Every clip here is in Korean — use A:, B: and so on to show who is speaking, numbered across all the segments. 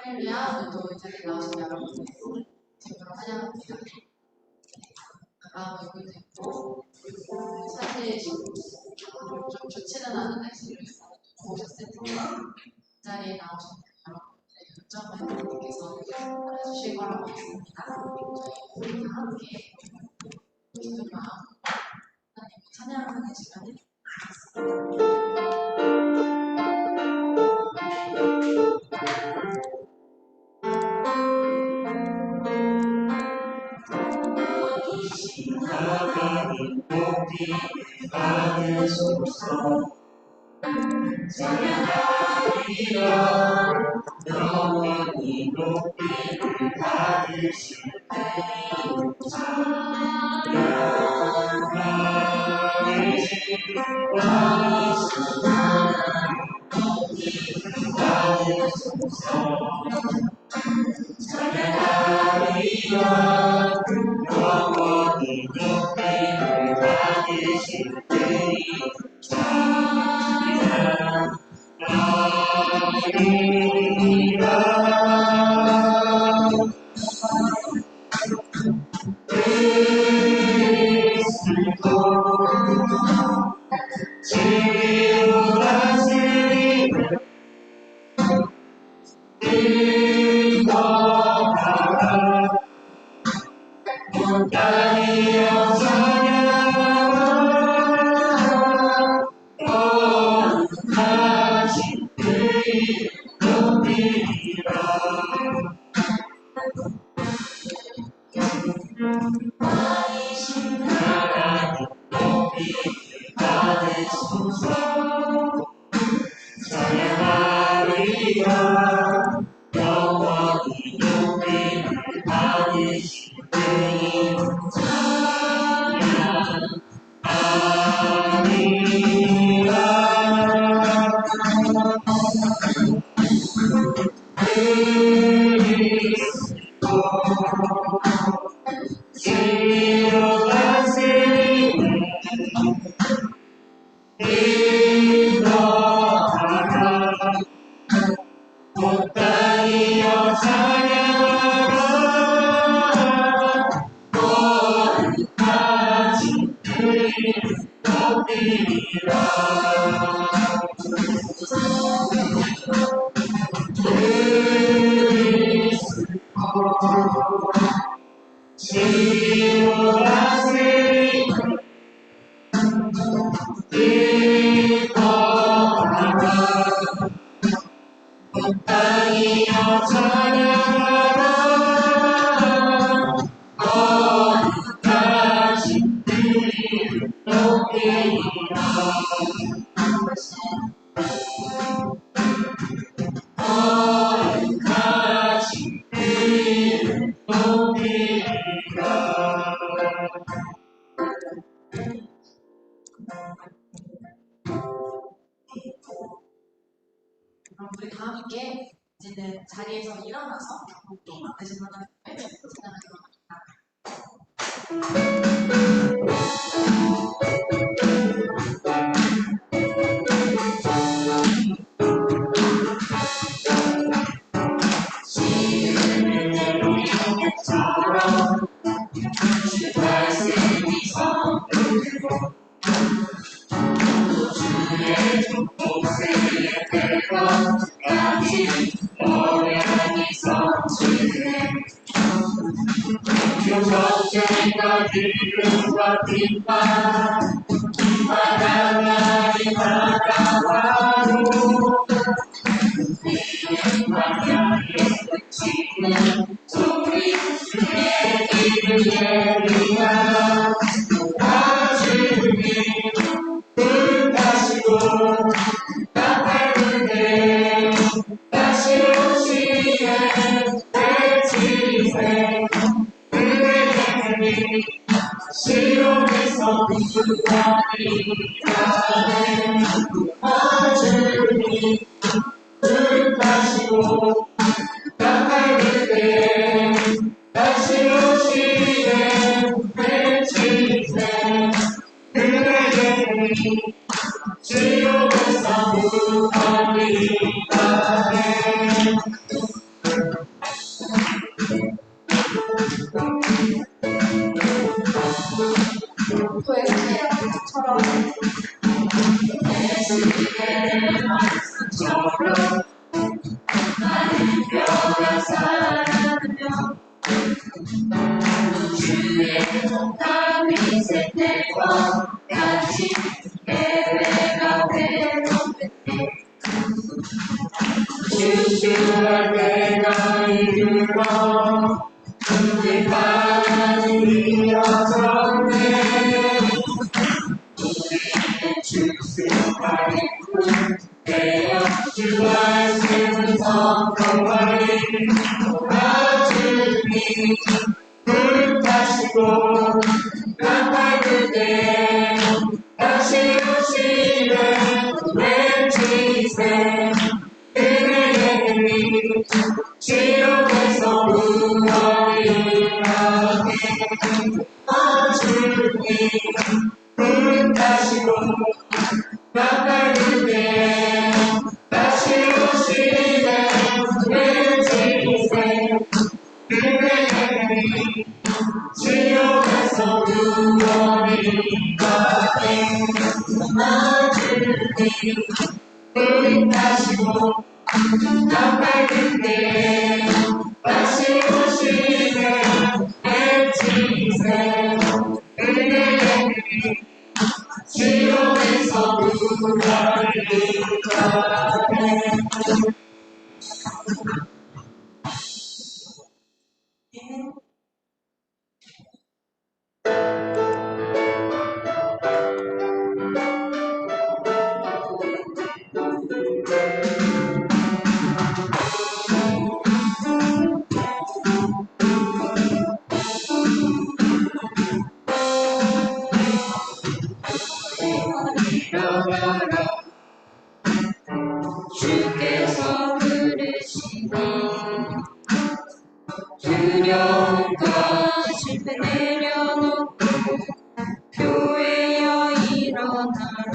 A: 할렐루야, 오늘도 이 자리에 나오신 여러분들 지금으로 환영합니다. 아까 얼굴도 있고 사실 좀 좋지는 않은 날씨를 보셨을 텐데 이 자리에 나오신 여러분들의 요점을 하나님께서 알아주실 거라고 믿습니다. 저희 다 함께 기쁜 마음 하나님을 찬양하는 시간을
B: 하나님 높이 받으소서. 찬양하리라 영원히 높이를 받으실 때에 찬양하리라 받으소서. 찬양하리라 영원히 높이를 받으실 때에 찬양하리라. 그리스도 지우다스리는 인도하라 온다니여 찬양하라. 거룩하신 그의 높이리라. 왕이신 하나님 높이를 받으소서. 찬양하리라 영원히 높이를 받으실 때에 찬양하리라. 그리스도 지우다스리는 인도하라 온다니여 찬양하라. 거룩하신 그의 높이리라. 그리스도 지우다스리는 인도하라 온다니여 찬양하라. 거룩하신 그의 높이리라. 거룩하신 그의 높이리라.
A: 그럼 우리 다 함께 이제는 자리에서 일어나서 또 다시 하나님을 찬양하도록 합니다.
B: 주의 말씀이 성도되고 주의 목소리에 들어까지 노래하니 성취해. 경쟁과 기름과 빛만 바다나리 다가와도 광야에 지는 소리 주의 길을 예리하. 주님 불타시고 나팔을 때 다시 오시네. 외치세 그대의 시온에서 구원하리라. 주님 불타시고 나팔을 때 다시 오시네. 외치세 지옥에서 무너리 가네
A: 도에서처럼
B: 말씀처럼 나는 뼈가 살아나며 주의 다윗의 때와 같이 예배가 되었네 주시할 때가 이르러 우리 바람이 이어졌네 우리의 주승하리 되어 주 말씀을 선포하리 주님 불타시고 나팔 때 다시 오시네 외치세 그대의 지옥에서 구원이라네 주님 불타시고 나팔 때 다시 오시네 외치세 그대의 지옥에서 구원이 가네 주님 불타시고 나팔 때 다시 오시네 외치세 그대의 지옥에서 구원이 가네 일어나라 주께서 부르시니 두려움과 실패 내려놓고 교회여 일어나라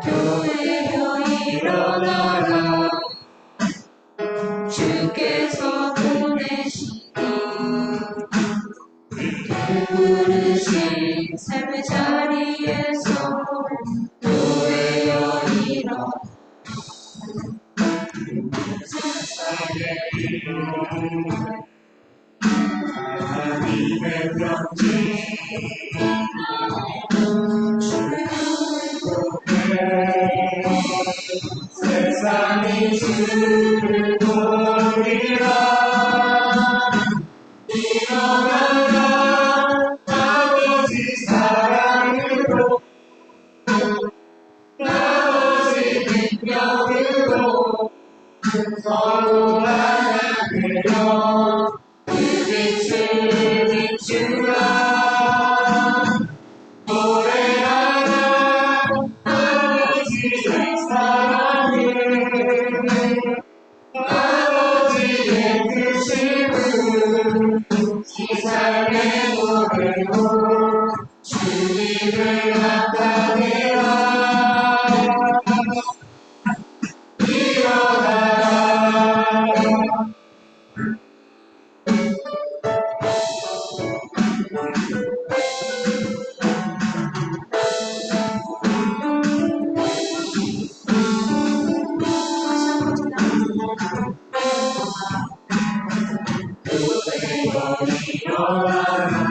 B: 교회여 일어나라 주께서 보내시니 부르신 삶의 자리에서 교회여 일어나라 하나님의 명령 세상이 주를 보리라 일어나라 아버지 사랑으로 아버지 능력으로 서로 하나 되어 그 빛을 비추라 노래하라 아버지의 사랑을 아버지의 뜻을 이 삶의 노래로 주님을 나타내라 일어나라 일어나라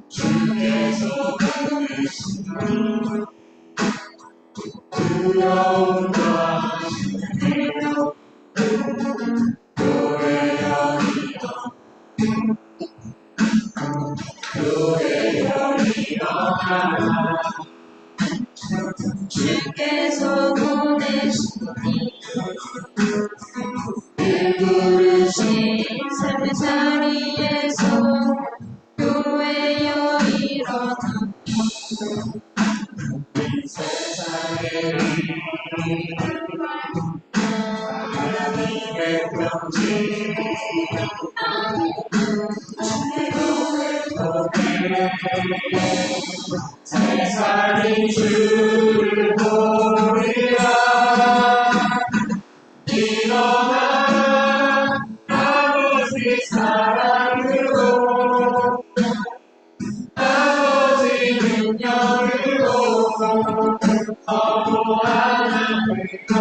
B: 주께서 부르시니 두려움과 내려 교회여 일어나라 주께서 보내시니 부르신 삶의 자리에서 교회여 일어나 세상에 하나님의 병지 주의 몸을 통해 세상이 주를 보리라 일어나 아버지 사랑으로 아버지 능력으로 서로 하나 되어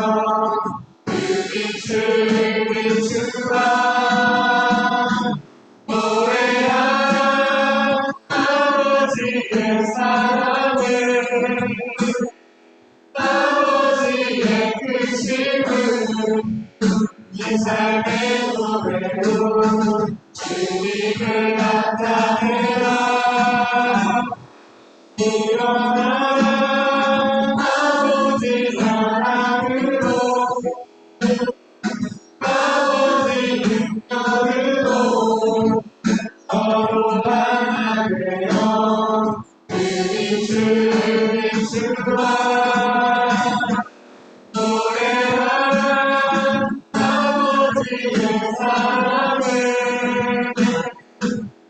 B: 그 빛을 비추라 노래하라 아버지의 사랑을 아버지의 크심을 이 삶의 노래로 주님을 나타내라 일어나라 아버지 사랑으로 아버지 능력으로 서로 하나 되어 그 빛을 비추라 노래하라 아버지의 사랑을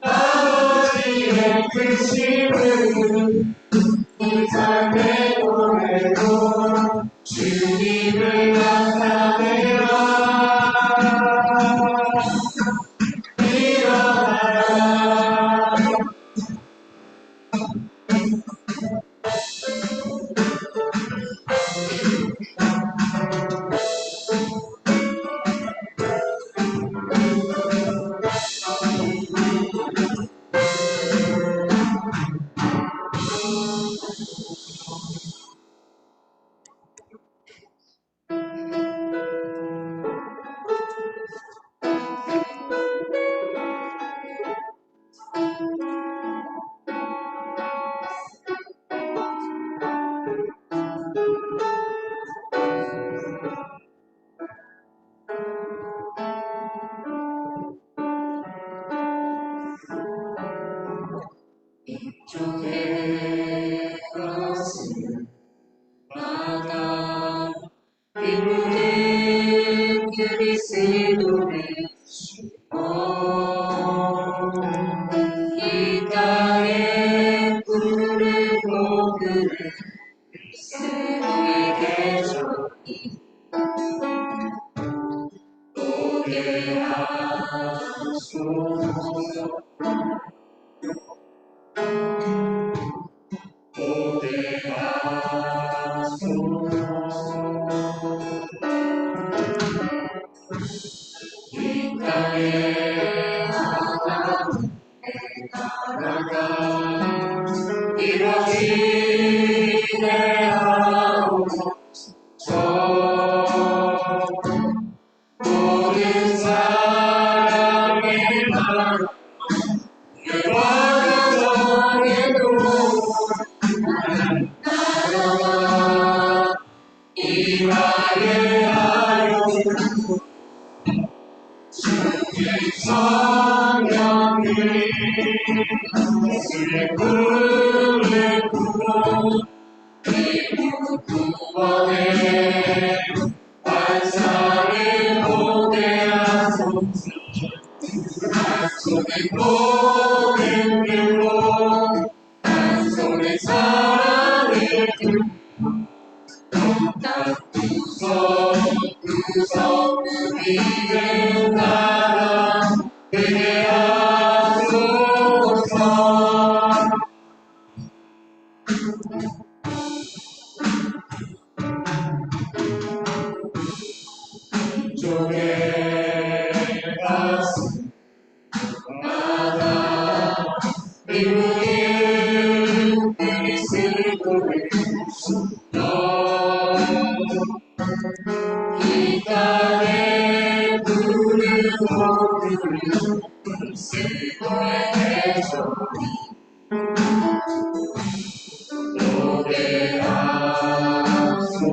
B: 아버지의 크심을 이 삶의 노래로 주님을 나타내라 일어나라 이쪽에 가슴 바다 이무는 그리스도를 이 땅에 부르고 그를 그리스도의 계절이 오게 하소서 오게 하소서 이 땅에 나라가 이루어지게 하옵소서 모든 사람의 마음 그와 가정에도 나라가 임하게 하옵소서 성령님 예수의 꿈을 꾸고 이국 구원의 환상을 보게 하소서 한 손에 모든 길로 한 손에 사랑을 들고 구석 위에 나라 되게 하소서 이쪽에 가슴 바다 이무는 그리스도를 이 땅에 부르고 그를 그리스도의 계절이 오게 하소서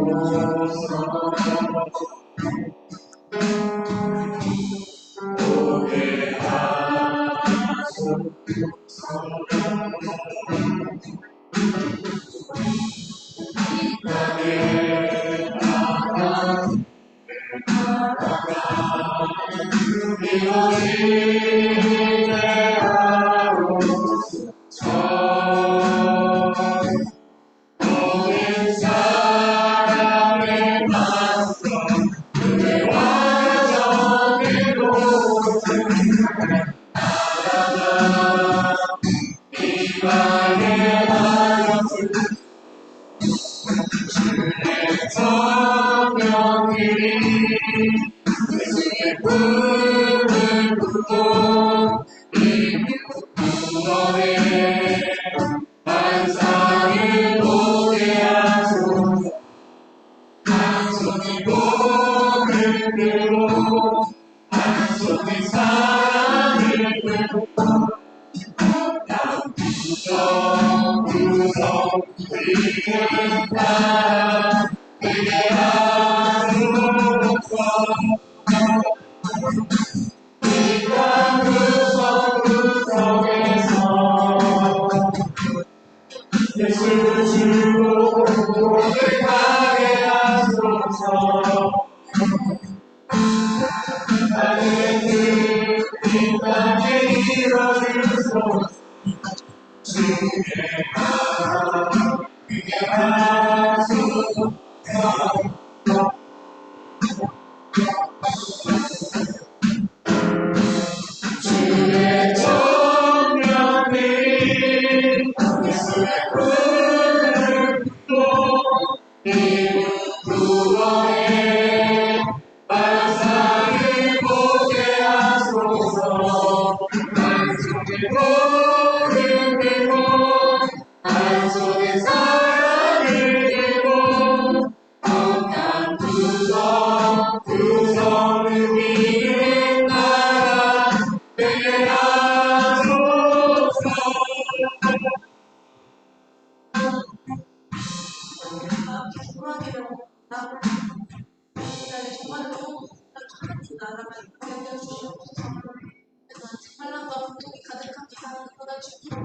B: 오게 하소서 이 땅에 이루어지게 하옵소서 모든 사랑에 맞서 그의 완전을 모든 나라가 이만의 하여튼 주의 성령들이 예수의 꿈을 꾸고 구원의 환상을 보게 하소서. 한 손에 복을 들고 한 손에 사랑을 들고 구성 우리를 따라 그게 하소서. 이과 구석구석에서 예수 주고 고백하게 하소서. 하늘의 뜻이 땅에 이뤄주소서. 주의 그게 하소서. 주의 정령들이 예수의 꿈을 꾸고 이룬 구원의 환상을 보게 하소서. 한 손에 복을 들고 한 손에 사랑을 들고 한 구석구석을 우리를 따라 되게 하소서.
A: 정말로 나를 정말로 나라가 이끌어 주시옵소서. 찬란과 고통이 가득한 기상을 끌어주시고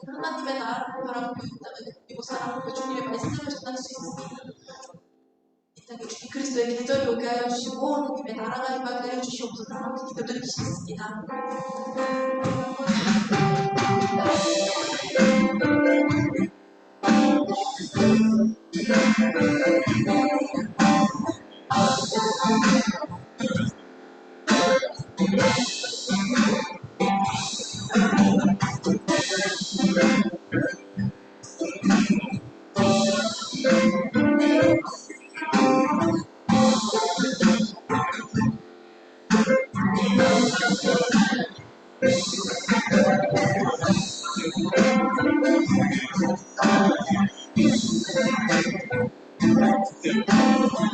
A: 하나님의 나라를 바라보고 있다면 그리고 사랑으로 주님의 말씀을 전할 수 있습니다. 이 땅에 주님 그리스도의 계절이 오게 하여 주시고 하나님의 나라가 임하게 하여 주시옵소서. 기도드리겠습니다. 예수 그리스도의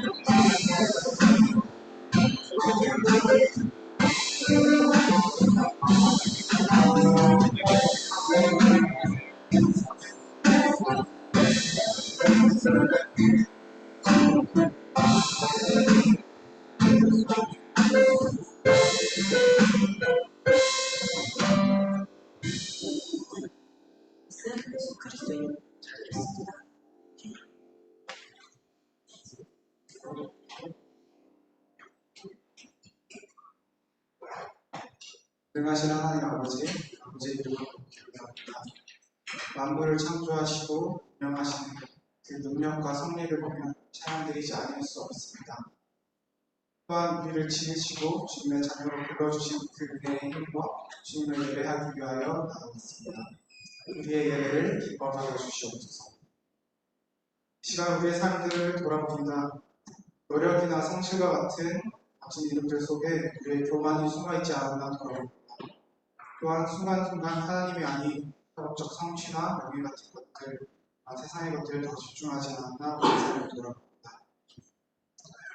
A: 이름으로 기도드리겠습니다.
C: 능하신 하나님 아버지의 이름으로 기도합니다. 만물을 창조하시고 운영하시는 그 능력과 섭리를 보면 찬양드리지 않을 수 없습니다. 또한 우리를 지으시고 주님의 자녀로 불러주신 그 은혜의 힘과 주님을 예배하기 위하여 나아갔습니다. 우리의 예배를 기뻐하여 주시옵소서. 시간 우리의 삶들을 돌아본다. 노력이나 성실과 같은 값진 이름들 속에 우리의 교만이 숨어있지 않았나 돌아봅니다. 또한 순간순간 하나님이 아닌 사업적 성취나 명예 같은 것들, 세상의 것들을 더 집중하지 않았나 우리의 삶을 돌아봅니다.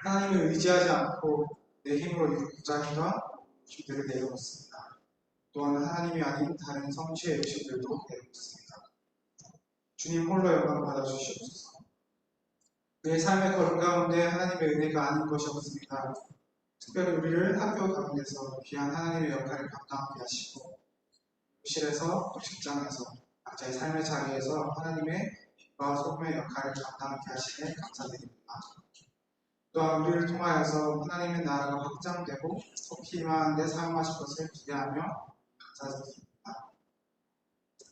C: 하나님을 의지하지 않고 내 힘으로 이루고자 하던 욕심들을 내려놓습니다. 또한 하나님이 아닌 다른 성취의 욕심들도 내려놓습니다. 주님 홀로 영광 받아주시옵소서. 내 삶의 걸음 가운데 하나님의 은혜가 아닌 것이 없습니다. 특별히 우리를 학교 가운데서 귀한 하나님의 역할을 감당하게 하시고 교실에서 또 직장에서 각자의 삶의 자리에서 하나님의 빛과 소금의 역할을 감당하게 하시네 감사드립니다. 또한 우리를 통하여서 하나님의 나라가 확장되고 속히 임하는 데 사용하실 것을 기대하며 감사드립니다.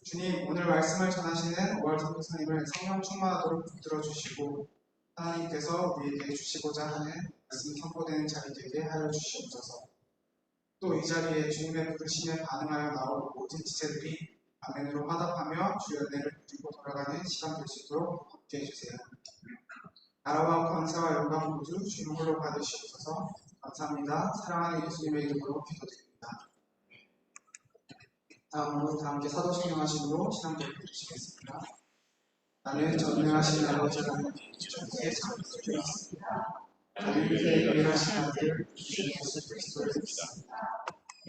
C: 주님, 오늘 말씀을 전하시는 오월성 목사님을 성령 충만하도록 붙들어 주시고 하나님께서 우리에게 주시고자 하는 말씀 선포되는 자리 되게 하여 주시옵소서. 또 이 자리에 주님의 부르심에 반응하여 나올 모든 지체들이 아멘으로 화답하며 주의 은혜를 누리고 돌아가는 시간 될 수 있도록 함께 해주세요. 나라와 권세와 영광 모두 주님 홀로 받으시옵소서. 감사합니다. 사랑하는 예수님의 이름으로 기도드립니다. 다음으로 다 함께 사도신경 하심으로 신앙고백 드리시겠습니다. 나는 전능하신 아버지 하나님 주의 참으셨습니다. 저는 그의 유일하신 아들 주 예수 그리스도를 믿습니다.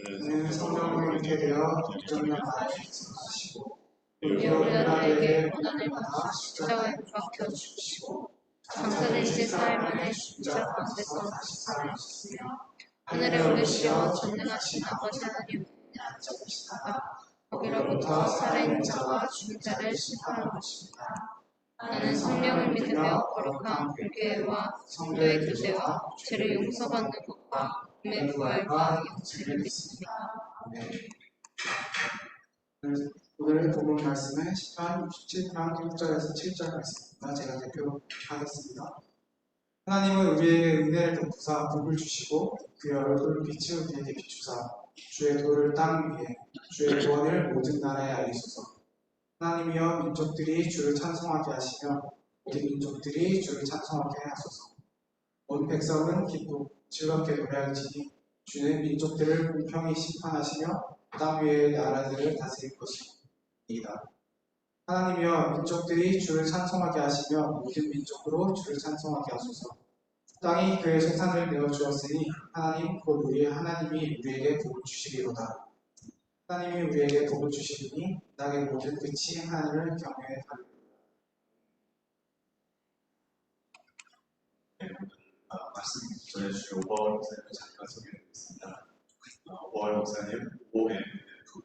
C: 그는 성령으로 잉태되어 육정령 아래에 있으시고 우리들에게 고난을 받아 십자가에 못 박혀 죽으시고 장사된 지 사흘 만에 십자가 가운데서 다시 살아나셨으며 하늘에 올리시어 전능하신 아버지 하나님 앉아계시다가 거기로부터 살아있는 자와 죽은 자를 심판하러 오십니다. 나는 성령을 믿으며 거룩한 불교회와 성도의 교제와 죄를 용서받는 것과 몸의 부활과 영체를 믿습니다. 아멘. 오늘 본문 말씀은 시편 67편 6절에서 7절 말씀입니다. 제가 대표하겠습니다. 하나님은 우리에게 은혜를 베푸사 복을 주시고 그의 얼굴 빛을 우리에게 비추사 주의 도를 땅 위에 주의 구원을 모든 나라에 알리소서. 하나님이여 민족들이 주를 찬송하게 하시며 모든 민족들이 주를 찬송하게 하소서. 온 백성은 기쁘고 즐겁게 노래할지니 주는 민족들을 공평히 심판하시며 땅 위의 나라들을 다스릴 것이니이다. 하나님이여 민족들이 주를 찬송하게 하시며 모든 민족으로 주를 찬송하게 하소서. 땅이 그의 소산을 내어주었으니 하나님 곧 우리의 하나님이 우리에게 복을 주시리로다. 하나님이 우리에게 복을 주시리니 땅의 모든 끝이 하나님을 경외하리로다.
B: 말씀 전해주신 오버월 목사님을 잠깐 소개해드리겠습니다. 오버월 목사님 OMF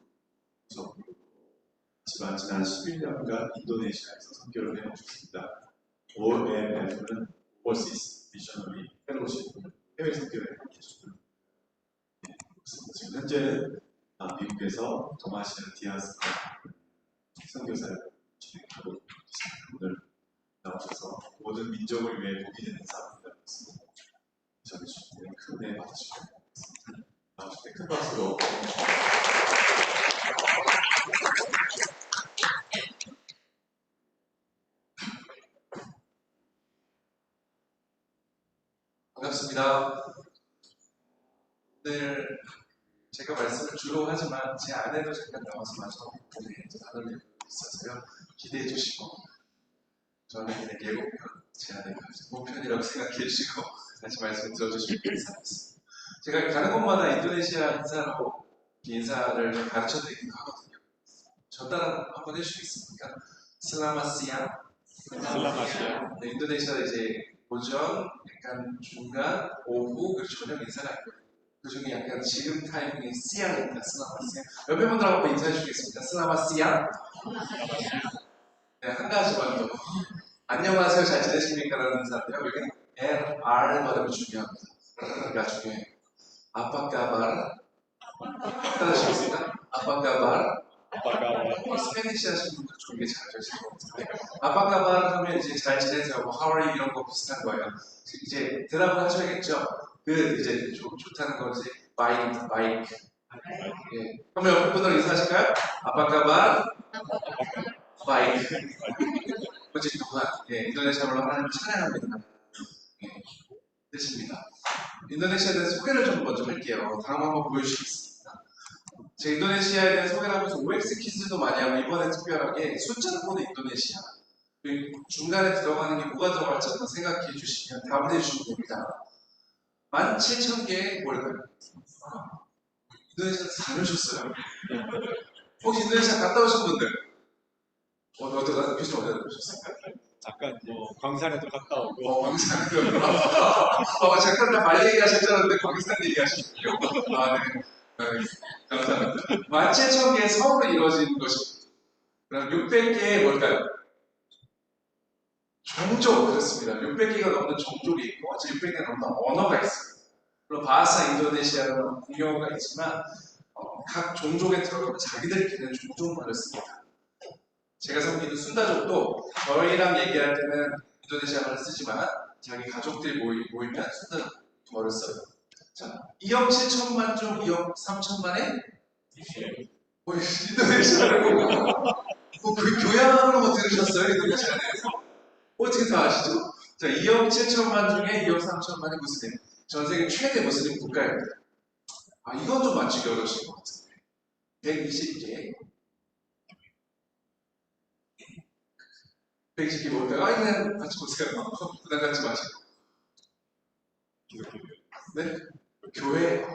B: 소속이지만 지난 11년간 인도네시아에서 선교를 해오셨습니다. OMF는 Overseas Missionary Fellowship 해외 선교를 계십니다. 지금 현재는 미국에서 동아시아 디아스포라 선교사를 진행하고 계십니다. 오늘 나오셔서 모든 민족을 위해 복이 되는 사람이라고 했습니다. 전해주시면 큰 은혜 받으시고 나오실 때 큰 박수로
D: 반갑습니다. 오늘 제가 말씀을 주로 하지만 제 아내도 잠깐 나와서 마저 나눌 있어서요. 기대해 주시고 저는 그냥 예고편, 제 아내가 예고편이라고 생각해 주시고 같이 말씀 들어주시면 감사하겠습니다. 제가 가는 곳마다 인도네시아 인사를 가르쳐 드리기도 하거든요. 전달 한번 해주시겠습니까? 슬라마시아. 네, 인도네시아 이제 오전, 약간 중간, 오후, 그리고 저녁 인사가 있고요. 그 중에 약간 지금 타이밍이 시아입니다. 슬라마시아. 옆에 분들 한번 인사해 주시겠습니다. 슬라마시아. 네, 한 가지만 더. 안녕하세요, 잘 지내십니까? 라는 인사인데요. 여기는 R 발음이 중요합니다. 그러니까 중요해요. 아빠까발. 따라하시겠습니까? 아빠까발. 스페니시 하시는 분들 좀 이게 잘 되실 것 같은데. 아빠까발 하면 이제 잘 지내세요. 뭐, how are you? 이런 거 비슷한 거예요. 이제 대답을 하셔야겠죠? 그 이제 좋다는 건 이제 마이크. 예. 그러면 옆에 분들 인사하실까요? 아빠까발. 마이크. 어쨌든 예, 인도네시아로 하나님을 찬양합니다. 예, 뜻입니다. 인도네시아에 대한 소개를 좀 먼저 할게요. 다음 한번 보여주시겠습니다. 제 인도네시아에 대한 소개를 하면서 OX 퀴즈도 많이 하고 이번에 특별하게 숫자를 보는 인도네시아 중간에 들어가는 게 뭐가 들어갈지 한번 생각해 주시면 답을 해주시면 됩니다. 17,000개의 뭘까요? 인도네시아 잘 오셨어요. 혹시 인도네시아 갔다 오신 분들? 어디가 퀴즈 어디다 오셨어요?
E: 잠깐 광산에도 갔다 오고
D: 광산에도 잠깐 다 말 얘기하셨잖아요. 광산 얘기하시군요. 아, 네. 감사합니다. 17,000개의 성으로 이루어진 것입니다. 그럼 600개의 뭘까요? 종족, 그렇습니다. 600개가 넘는 종족이 있고 600개가 넘는 언어가 있어요. 물론 바하사 인도네시아는 공용어가 있지만 각 종족에 들어가면 자기들끼리는 종족말을 씁니다. 제가 섬기는 순다족도 저희랑 얘기할 때는 인도네시아말을 쓰지만 자기 가족들이 모이면 순다족어를 써요. 자, 2억 7천만 중 2억 3천만에 인도네시아를 그 교양으로 뭐 들으셨어요? 인도네시아에서? 어떻게 다 아시죠? 자, 2억 7천만 중에 2억 3천만의 무슬림. 전 세계 최대 무슬림 국가입니다. 아, 이건 좀 맞추기 어려우실 것 같은데. 120개. 120개 뭘까요? 아, 그냥 같이 보세요. 부담 갖지 마시고. 네? 교회.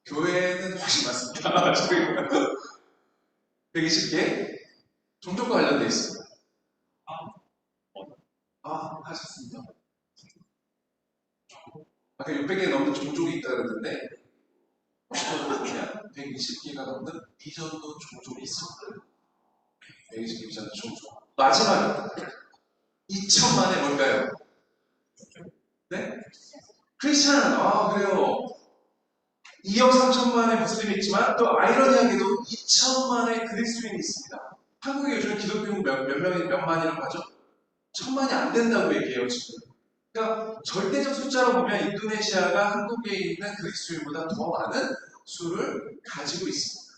D: 교회는 훨씬 많습니다. 120개. 종족과 관련되어 있습니다. 하셨습니다. 아까 600개 넘는 종족이 있다 그랬는데, 그냥 120개가 넘는 비전도 종족이 있습니다. 120개 비전도 종족. 마지막 2천만의 뭘까요? 네? 크리스찬. 그래요. 2억 3천만의 무슬림이 있지만 또 아이러니하게도 2천만의 그리스도인이 있습니다. 한국에 요즘 기독교 몇 만이라고 하죠? 1000만이 안 된다고 얘기해요, 지금. 그러니까 절대적 숫자로 보면 인도네시아가 한국에 있는 그리스도인보다 더 많은 수를 가지고 있습니다.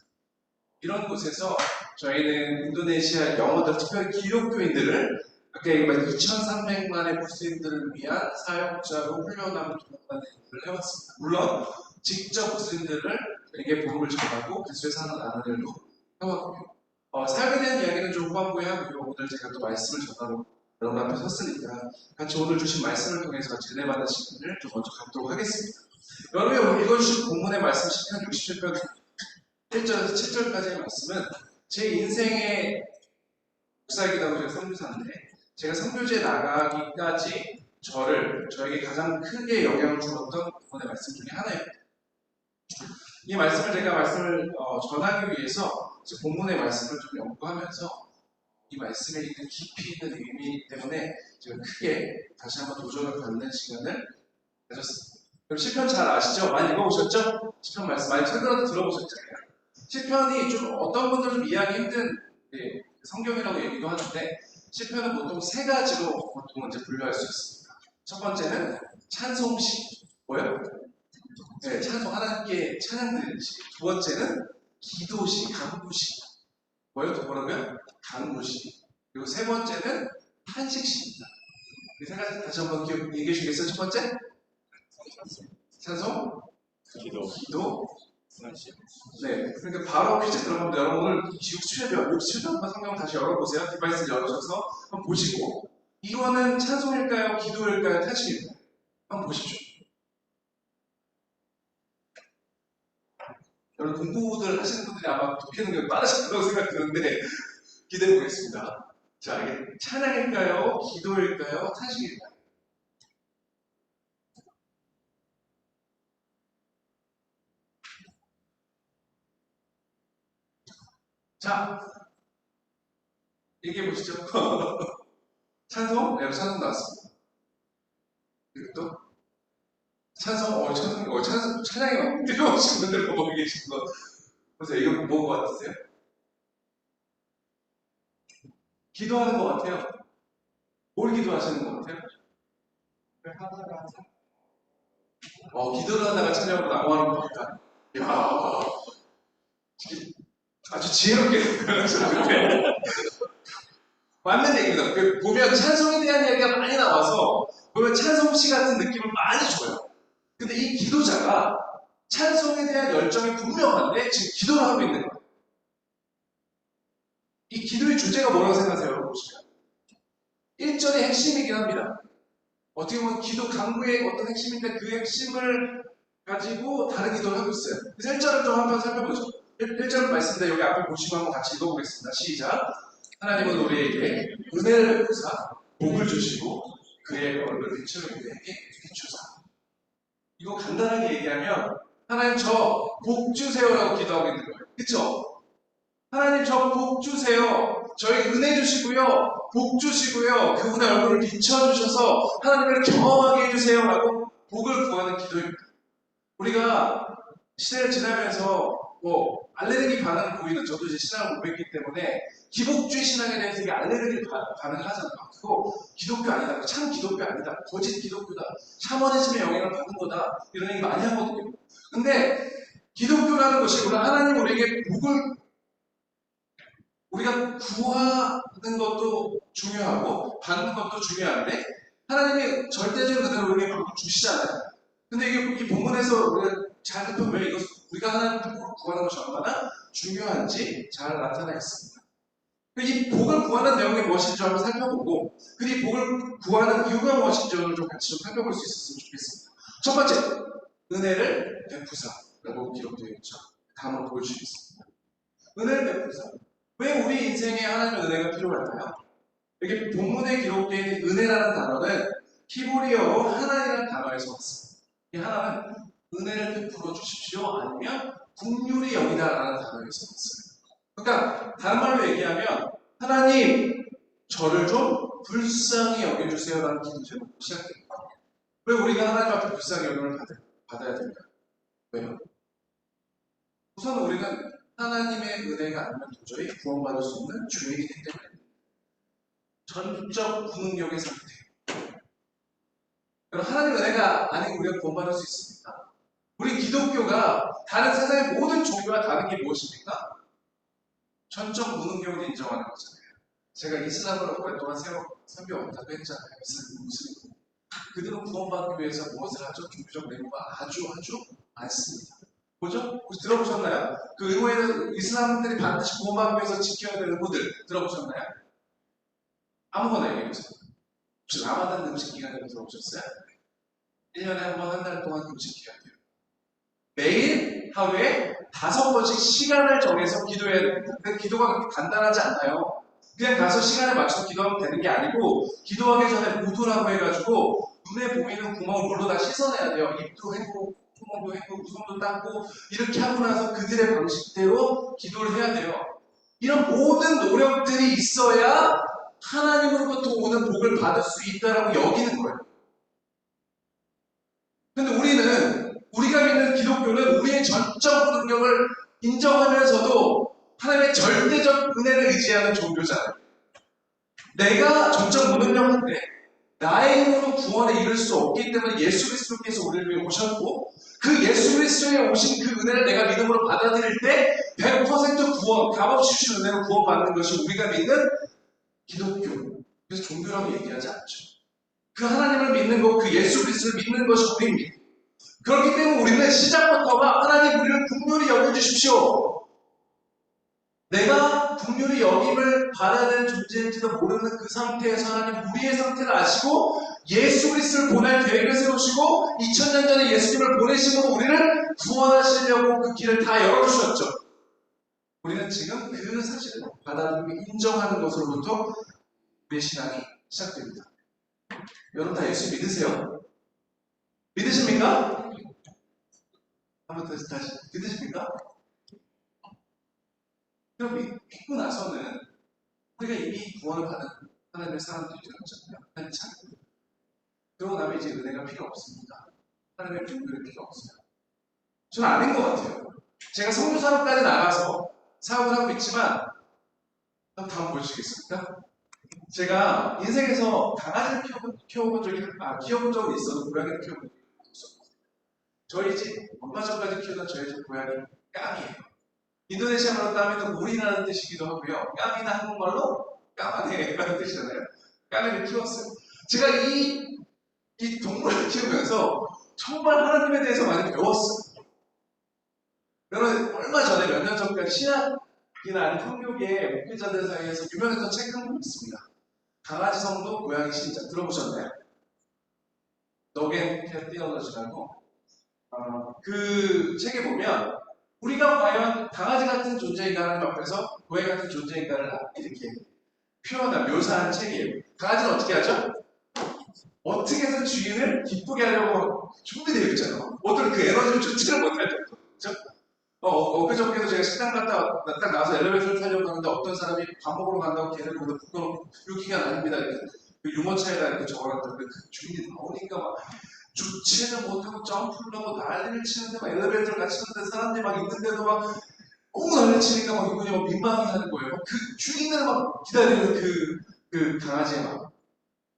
D: 이런 곳에서 저희는 인도네시아 영어들, 특별히 기독교인들을 아까 얘기한 2,300만의 무슬림들을 위한 사역자로 훈련하고 도움하는 일을 해왔습니다. 물론 직접 무슬림들에게 복음을 전하고 그리스도의 사랑을 나누는 일도 해왔고요. 사역에 대한 이야기는 좀 후반부에 하고요. 오늘 제가 또 말씀을 전하러 여러분 앞에 섰으니까 같이 오늘 주신 말씀을 통해서 같이 은혜 받는 시간을 좀 먼저 갖도록 하겠습니다. 여러분이 읽어주신 본문의 말씀 시편 67편 1절에서 7절까지의 말씀은 제 인생의 목사이기도 하고 제가 선교사인데 제가 선교지에 나가기까지 저에게 가장 크게 영향을 주었던 본문의 말씀 중에 하나입니다. 이 말씀을 제가 전하기 위해서 본문의 말씀을 좀 연구하면서 이 말씀에 있는 깊이 있는 의미 때문에 제가 크게 다시 한번 도전을 받는 시간을 가졌습니다. 그럼 시편 잘 아시죠? 많이 읽어보셨죠? 시편 말씀 많이 최근에도 들어보셨잖아요. 시편이 좀 어떤 분들은 좀 이해하기 힘든 성경이라고 얘기도 하는데 시편은 보통 세 가지로 보통 이제 분류할 수 있습니다. 첫 번째는 찬송시. 뭐요? 네, 찬송 하나님께 찬양 드리는 시. 두 번째는 기도시, 간구시. 뭐라고요? 간구시. 그리고 세 번째는 한식시입니다. 이 세 가지 다시 한번 얘기해 주시겠어요? 첫 번째? 찬송, 기도, 한식. 네, 그러니까 바로 퀴즈 들어갑니다. 여러분 오늘 67편 성경 다시 열어보세요. 디바이스를 열어셔서 한번 보시고 이거는 찬송일까요? 기도일까요? 한식일까요? 한번 보십시오. 여러분 공부들 하시는 분들이 아마 독해는 게 빠르실 거라고 생각이 드는데 기대해 보겠습니다. 자, 이게 찬양일까요? 기도일까요? 탄식일까요? 자, 얘기해 보시죠. 찬송? 네, 찬송 나왔습니다. 그리고 또 찬송이 찬양이 뜨거우신 분들 보고 계신 거 보세요. 이거 뭔 것 같으세요? 기도하는 것 같아요. 뭘 기도하시는 것 같아요? 기도를 하다가 찬양으로 나무하는 것 같다. 이야, 아주 지혜롭게 표현하셨는데 맞는 얘기입니다. 보면 찬송에 대한 이야기가 많이 나와서 보면 찬송시 같은 느낌을 많이 줘요. 근데 이 기도자가 찬송에 대한 열정이 분명한데 지금 기도를 하고 있는 거예요. 이 기도의 주제가 뭐라고 생각하세요? 여러분 보시면 1절의 핵심이긴 합니다. 어떻게 보면 기도 강구의 어떤 핵심인데 그 핵심을 가지고 다른 기도를 하고 있어요. 그래서 1절을 좀 한번 살펴보죠. 1절 말씀인데 여기 앞에 보시고 한번 같이 읽어보겠습니다. 시작. 하나님은 우리에게 은혜를 부사 복을 주시고 그의 얼굴 빛을 우리에게 비추사. 이거 간단하게 얘기하면 하나님 저 복 주세요라고 기도하고 있는 거예요. 그쵸? 하나님 저 복 주세요. 저희 은혜 주시고요. 복 주시고요. 그분의 얼굴을 비춰주셔서 하나님을 경험하게 해주세요라고 복을 구하는 기도입니다. 우리가 시대를 지나면서 알레르기 반응을 보이는 저도 이제 신앙을 못 뵙기 때문에 기복주의 신앙에 대해서 이게 알레르기를 반응을 하잖아요. 그거 기독교 아니다. 참 기독교 아니다. 거짓 기독교다. 샤머니즘의 영향을 받은 거다. 이런 얘기 많이 하거든요. 근데 기독교라는 것이 우리 하나님 우리에게 복을 우리가 구하는 것도 중요하고 받는 것도 중요한데 하나님이 절대적으로 그대로 우리에게 복을 주시잖아요. 근데 이게 이 본문에서 우리가 잘 살펴보면 이거 우리가 하나님 복을 구하는 것이 얼마나 중요한지 잘 나타나 있습니다. 이 복을 구하는 내용이 무엇인지 한번 살펴보고 이 복을 구하는 이유가 무엇인지를 좀 같이 좀 살펴볼 수 있었으면 좋겠습니다. 첫 번째, 은혜를 베푸사라고 기록되어 있죠. 다음으로 보여주시겠습니다. 은혜를 베푸사. 왜 우리 인생에 하나님의 은혜가 필요할까요? 여기 본문에 기록되어 있는 은혜라는 단어는 히브리어로 하나이라는 단어에서 왔습니다. 이 하나는 은혜를 베풀어 주십시오 아니면 긍휼히 여기다라는 단어에서 왔어요. 그러니까 다른 말로 얘기하면 하나님 저를 좀 불쌍히 여겨주세요라는 기도죠. 시작됩니다. 왜 우리가 하나님 앞에 불쌍히 여김을 받아야 될까요? 왜요? 우선 우리는 하나님의 은혜가 아니면 도저히 구원받을 수 없는 죄인이기 때문에 전적 무능력의 상태. 여러분 하나님의 은혜가 아니고 우리가 구원받을 수 있습니까? 우리 기독교가 다른 세상의 모든 종교와 다른 게 무엇입니까? 전적 무능력을 인정하는 거잖아요. 제가 이슬람을 오랫동안 섬겨왔다고 했잖아요. 이슬람 무슬림. 그들은 구원받기 위해서 무엇을 하죠? 종교적 내용가 아주 많습니다. 보죠? 혹시 들어보셨나요? 그 의무에는 이슬람들이 반드시 구원받기 위해서 지켜야 될 의무들 들어보셨나요? 아무거나 얘기해보세요. 혹시 라마단 금식 기간에 들어보셨어요? 1년에 한 번, 한 달 동안 금식 기간이에요. 매일 하루에 5번씩 시간을 정해서 기도해야 됩니다. 근데 기도가 그렇게 간단하지 않아요. 그냥 가서 시간에 맞춰서 기도하면 되는 게 아니고 기도하기 전에 우두라고 해가지고 눈에 보이는 구멍을 물로 다 씻어내야 돼요. 입도 헹구고 구멍도 헹구고 손도 닦고 이렇게 하고 나서 그들의 방식대로 기도를 해야 돼요. 이런 모든 노력들이 있어야 하나님으로부터 오는 복을 받을 수 있다라고 여기는 거예요. 근데 우리가 믿는 기독교는 우리의 전적 능력을 인정하면서도 하나님의 절대적 은혜를 의지하는 종교잖아요. 내가 전적 무능력한데 나의 힘으로 구원에 이를 수 없기 때문에 예수 그리스도께서 우리를 위해 오셨고 그 예수 그리스도에 오신 그 은혜를 내가 믿음으로 받아들일 때 100% 구원, 값없이 주신 은혜로 구원받는 것이 우리가 믿는 기독교. 그래서 종교라고 얘기하지 않죠. 그 하나님을 믿는 것, 그 예수 그리스도를 믿는 것이 우리입니다. 그렇기 때문에 우리는 시작부터가 하나님 우리를 긍휼히 여겨주십시오. 내가 긍휼히 여김을 받아야 되는 존재인지도 모르는 그 상태에서 하나님 우리의 상태를 아시고 예수 그리스도를 보낼 계획을 세우시고 2000년 전에 예수님을 보내심으로 우리를 구원하시려고 그 길을 다 열어주셨죠. 우리는 지금 그 사실을 받아들이고 인정하는 것으로부터 우리의 신앙이 시작됩니다. 여러분 다 예수 믿으세요? 믿으십니까? 한번 다시 믿으십니까? 그럼 믿고 나서는 우리가 이미 구원을 받은 하나님의 사람들이 되었잖아요. 하나님 자녀들. 그러고 나면 이제 은혜가 필요 없습니다. 하나님의 긍휼이 필요 없어요. 저는 아닌 것 같아요. 제가 선교사로까지 나가서 사업을 하고 있지만 다음 보시겠습니까? 제가 인생에서 강아지를 키워본 적은 있어도 고양이를 키워본 적이 없었어요. 저희 집 엄마 전까지 키우던 저희 집 고양이 까미예요. 인도네시아말로 까미는 물이라는 뜻이기도 하고요. 까미는 한국말로 까마네라는 뜻이잖아요. 까미를 키웠어요. 제가 이 동물을 키우면서 정말 하나님에 대해서 많이 배웠어요. 여러분 얼마 전에 몇 년 전까지 신학이나 아닌 통역의 목회자들 사이에서 유명했던 책 한 권 있습니다. 강아지 성도 고양이 신자 들어보셨나요? 너겐 캣 티어러지라고 그 책에 보면 우리가 과연 강아지 같은 존재인가 하는 앞에서 고양이 같은 존재인가를 이렇게 묘사한 책이에요. 강아지는 어떻게 하죠? 어떻게 해서 주인을 기쁘게 하려고 준비되어 있잖아요. 어떤 그 에너지를 주지를 못할 정도. 그렇죠? 엊그저께도 제가 식당 갔다 딱 나와서 엘리베이터를 타려고 하는데 어떤 사람이 밥 먹으러 간다고 걔를 보는데 부끄러워 여기가 아닙니다. 이렇게 유모차에다 이렇게 적어놨는데 그 주인이 나오니까 막 주체를 못하고 점프를 하고 난리를 치는데 막 엘리베이터를 같이 타는데 사람들이 막 있는데도 막 너무 난리치니까 막 이분이 막 민망해하는 거예요. 그 주인을 막 기다리는 그 강아지의 마음.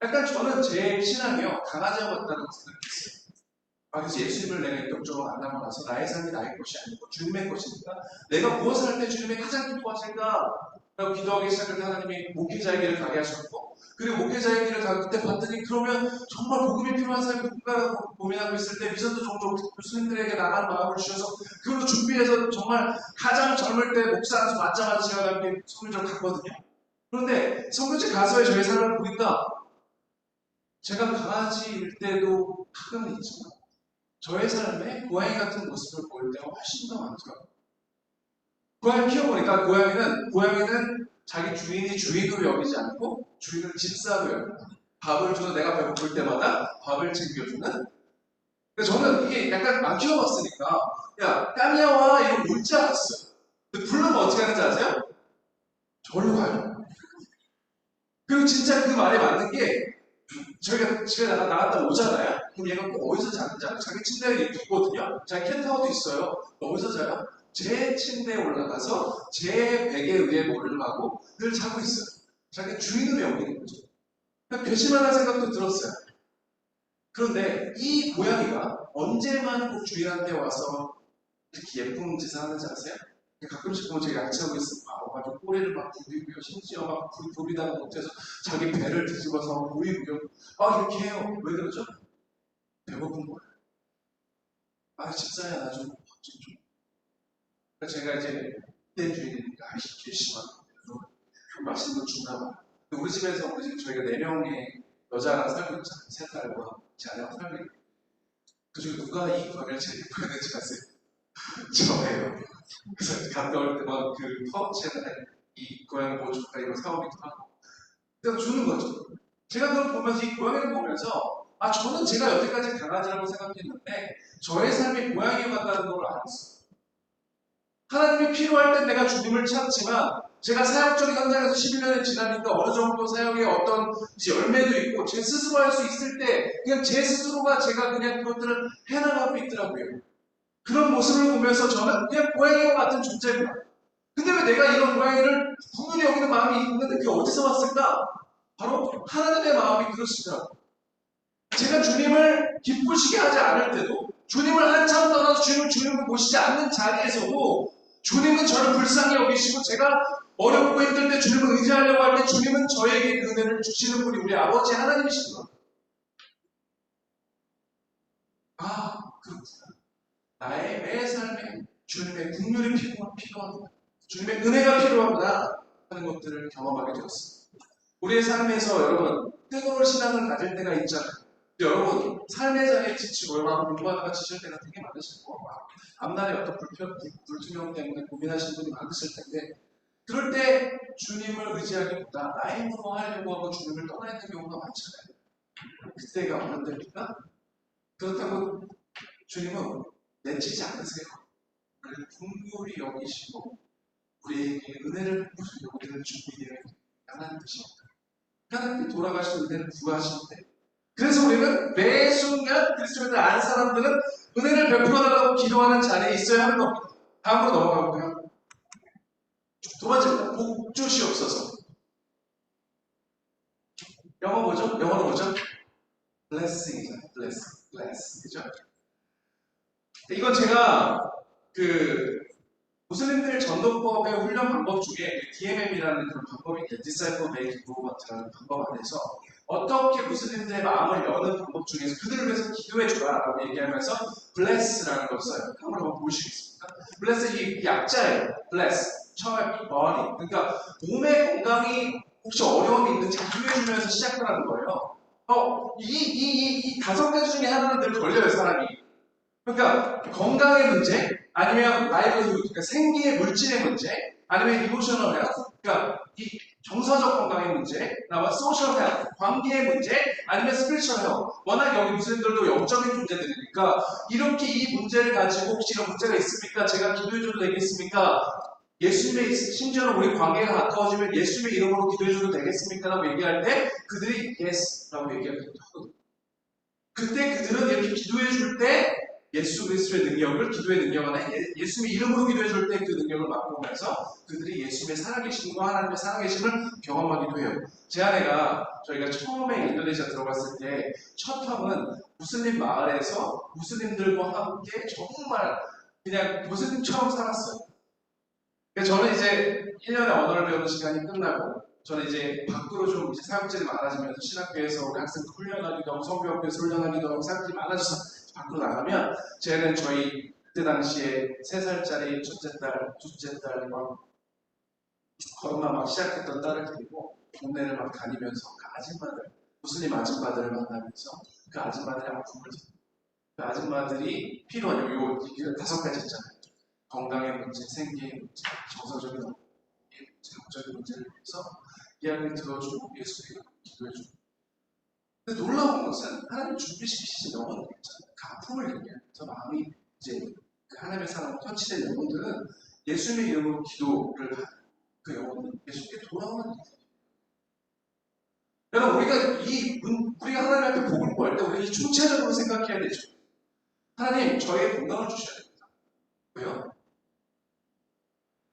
D: 약간 저는 제 신앙이요, 강아지와 같다고 생각했어요. 그래서 예수님을 내가 인격적으로 만나고 나서 나의 삶이 나의 것이 아니고 주님의 것이니까 내가 무엇을 할 때 주님의 가장 기뻐하실까? 라고 기도하기 시작할 때 하나님이 목회자의 길을 가게 하셨고, 그리고 목회자의 길을 갈 때 봤더니 그러면 정말 복음이 필요한 사람이 누군가라고 고민하고 있을 때 미선도 종종 교수님들에게 나가는 마음을 주셔서 그걸로 준비해서 정말 가장 젊을 때 목사 안에서 맞자마자 제가 가게 선교를 갔거든요. 그런데 선교지 가서의 저의 삶을 보니까 제가 강아지일 때도 가끔은 있지만 저의 삶에 고양이 같은 모습을 보일 때가 훨씬 더 많더라고요. 고양이 키워보니까 고양이는 자기 주인이 주인으로 여기지 않고 주인을 집사로 여겨요. 밥을 줘서 내가 배고플 때마다 밥을 챙겨주는. 그래서 저는 이게 약간 안 키워봤으니까 야 까미야와 이런 물지 않았어요. 근데 부르면 어떻게 하는지 아세요? 저걸로 가요. 그리고 진짜 그 말에 맞는 게 저희가 집에 나갔다 오잖아요. 그럼 얘가 꼭 어디서 자는지 알아요? 자기 침대에 있거든요. 자기 캣타워도 있어요. 어디서 자요? 제 침대에 올라가서 제 베개 위에 머리를 하고 늘 자고 있어요. 자기 주인으로 여기는 거죠. 그러니까 괘씸하다는 생각도 들었어요. 그런데 이 고양이가 언제만 꼭 주인한테 와서 이렇게 예쁜 짓을 하는지 아세요? 가끔씩 보면 제가 양치하고 있으면 와가지고 꼬리를 막 부비고요. 심지어 막 부비다가 못해서 자기 배를 뒤집어서 보이고요. 이렇게 해요. 왜 그러죠? 배고픈 거예요. 집사야 나 좀 밥 좀 줘. 그러니까 제가 이제 내 주인이니까 괘씸한 맛있는 거 준다 봐. 우리 집에서 저희가 4명의 여자랑 살고 있잖아요. 3딸과 제 아내랑 살고 있고 그중에 누가 이 고양이를 제일 예뻐했는지 아세요? 저예요. 그래서 가까울 때만 그 파우치에다 이 고양이 뭐 줄까 이거 사오기도 하고 그냥 주는 거죠. 제가 그걸 보면서 이 고양이를 보면서 저는 제가 여태까지 강아지라고 생각했는데 저의 삶이 고양이와 같다는 걸 알았어요. 하나님이 필요할 때 내가 주님을 찾지만 제가 사역적인 현장에서 11년이 지나니까 어느 정도 사역에 어떤 열매도 있고 제 스스로 할 수 있을 때 그냥 제 스스로가 제가 그냥 그것들을 해나가고 있더라고요. 그런 모습을 보면서 저는 그냥 고양이와 같은 존재구나. 근데 왜 내가 이런 고양이를 분명히 여기는 마음이 있는데 그게 어디서 왔을까? 바로 하나님의 마음이 그러시더라고요. 제가 주님을 기쁘시게 하지 않을 때도 주님을 한참 떠나서 주님을 모시지 않는 자리에서도 주님은 저를 불쌍히 여기시고 제가 어렵고 힘들 때 주님을 의지하려고 할 때 주님은 저에게 그 은혜를 주시는 분이 우리 아버지 하나님이신 거예요. 그렇구나. 나의 매 삶에 주님의 긍휼이 필요하구나. 주님의 은혜가 필요하구나 하는 것들을 경험하게 되었습니다. 우리의 삶에서 여러분 뜨거운 신앙을 가질 때가 있잖아요. 여러분 삶의 자리에 지치고 공부하다가 지칠 때가 되게 많으실 거고 앞날에 어떤 불투명 때문에 고민하시는 분이 많으실 텐데 그럴 때 주님을 의지하기보다 나의 힘으로 하려고 하고 주님을 떠나 있는 경우가 많잖아요. 그때가 어느 때입니까? 그렇다고 주님은 내치지 않으세요. 우리를 긍휼히 여기시고 우리에게 은혜를 베푸시고 우리를 준비되어 하나님 뜻입니다. 하나님께 돌아가신 은혜를 구하시는데 그래서 우리는 매 순간 그리스도인을 아는 사람들은 은혜를 베풀어달라고 기도하는 자리에 있어야 하는 겁니다. 다음으로 넘어가고요. 두 번째입니다. 복 주시옵소서. 영어로 뭐죠? blessing이죠. bless. 그죠? 이건 제가 무슬림들 전도법의 훈련 방법 중에 DMM이라는 그런 방법이 있는데 Disciple Making Movement라는 방법 안에서 어떻게 무슬림들의 마음을 여는 방법 중에서 그들을 위해서 기도해주라 라고 얘기하면서 bless라는 걸 써요. 한번 보시겠습니까? bless 이 약자예요. bless 처음에 body 그러니까 몸의 건강이 혹시 어려움이 있는지 기도해주면서 시작하라는 거예요. 이 5가지 중에 하나는 늘 걸려요 사람이. 그러니까 건강의 문제, 아니면 라이브리후드, 그러니까 생기의 물질의 문제, 아니면 이모셔널 헬스, 그러니까 이 정서적 건강의 문제, 나와 소셜 헬스, 관계의 문제, 아니면 스피리추얼 헬스. 워낙 여기 무슬림들도 영적인 존재들이니까 이렇게 이 문제를 가지고 혹시 이런 문제가 있습니까? 제가 기도해줘도 되겠습니까? 예수님의 심지어는 우리 관계가 가까워지면 예수님의 이름으로 기도해줘도 되겠습니까? 라고 얘기할 때 그들이 yes 라고 얘기하기도 하거든요. 그때 그들은 이렇게 기도해줄 때 예수 그리스도의 능력을, 기도의 능력 안에 예수님의 이름으로 기도해 줄 때 그 능력을 맛보면서 그들이 예수님의 살아계심과 하나님의 살아계심을 경험하기도 해요. 제 아내가 저희가 처음에 인도네시아 들어갔을 때 첫 텀은 무슬림 마을에서 무슬림들과 함께 정말 그냥 무슬림처럼 살았어요. 그러니까 저는 이제 1년의 언어를 배우는 시간이 끝나고 저는 이제 밖으로 좀 이제 사역질이 많아지면서 신학교에서 우리 학생 훈련하기도 하고 성교학교에서 훈련하기도 하고 사역질이 많아져서 밖으로 나가면 쟤는 저희 그때 당시에 3살짜리 첫째 딸, 둘째 딸 막 걸음마 막 시작했던 딸을 데리고 동네를 막 다니면서 그 아줌마들, 무슬림 아줌마들을 만나면서 그 아줌마들의 아픔을 듣고 그 아줌마들이 필요한 요 5가지 있잖아요. 건강의 문제, 생계의 문제, 정서적인 문제, 영적인 문제를 위해서 이야기를 들어주고 예수의 기도해주고. 근데 놀라운 것은 하나님 준비시키신 영혼들 있잖아요. 그 아픔을 얘기하면서 마음이 이제 그 하나님의 사랑으로 터치된 영혼들은 예수님의 이름으로 기도를 하는 그 영혼은 예수님께 돌아오는 일이에요. 여러분 우리가 하나님 앞에 복을 구할 때 우리가 이 중체적으로 생각해야 되죠. 하나님 저에게 건강을 주셔야 됩니다. 왜요?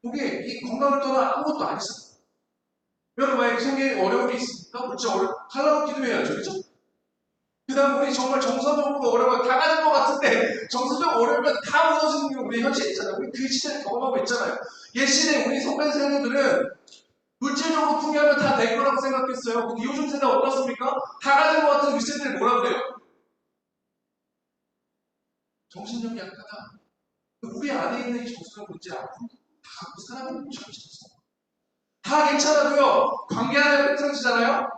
D: 그게 이 건강을 떠나 아무것도 안 있어요. 여러분 만약에 생계에 어려움이 있습니까? 그렇죠. 하려고 기도해야죠. 그렇죠? 그 다음 우리 정말 정서적으로 어려워 다 가진 것 같은데 정서적 어려우면 다 무너지는 게 우리 현실이잖아요. 우리 그 시대를 경험하고 있잖아요. 옛 시대 우리 선배 세대들은 물질적으로 풍요하면 다 될 거라고 생각했어요. 근데 요즘 세대 어떻습니까? 다 가진 것 같은 윗세대를 뭐라 그래요? 정신력이 약하다. 우리 안에 있는 이 정서적 문제 아픔 다 갖고 살아가는 정신이었어요. 다 괜찮아도요. 관계 안에 팽창치잖아요.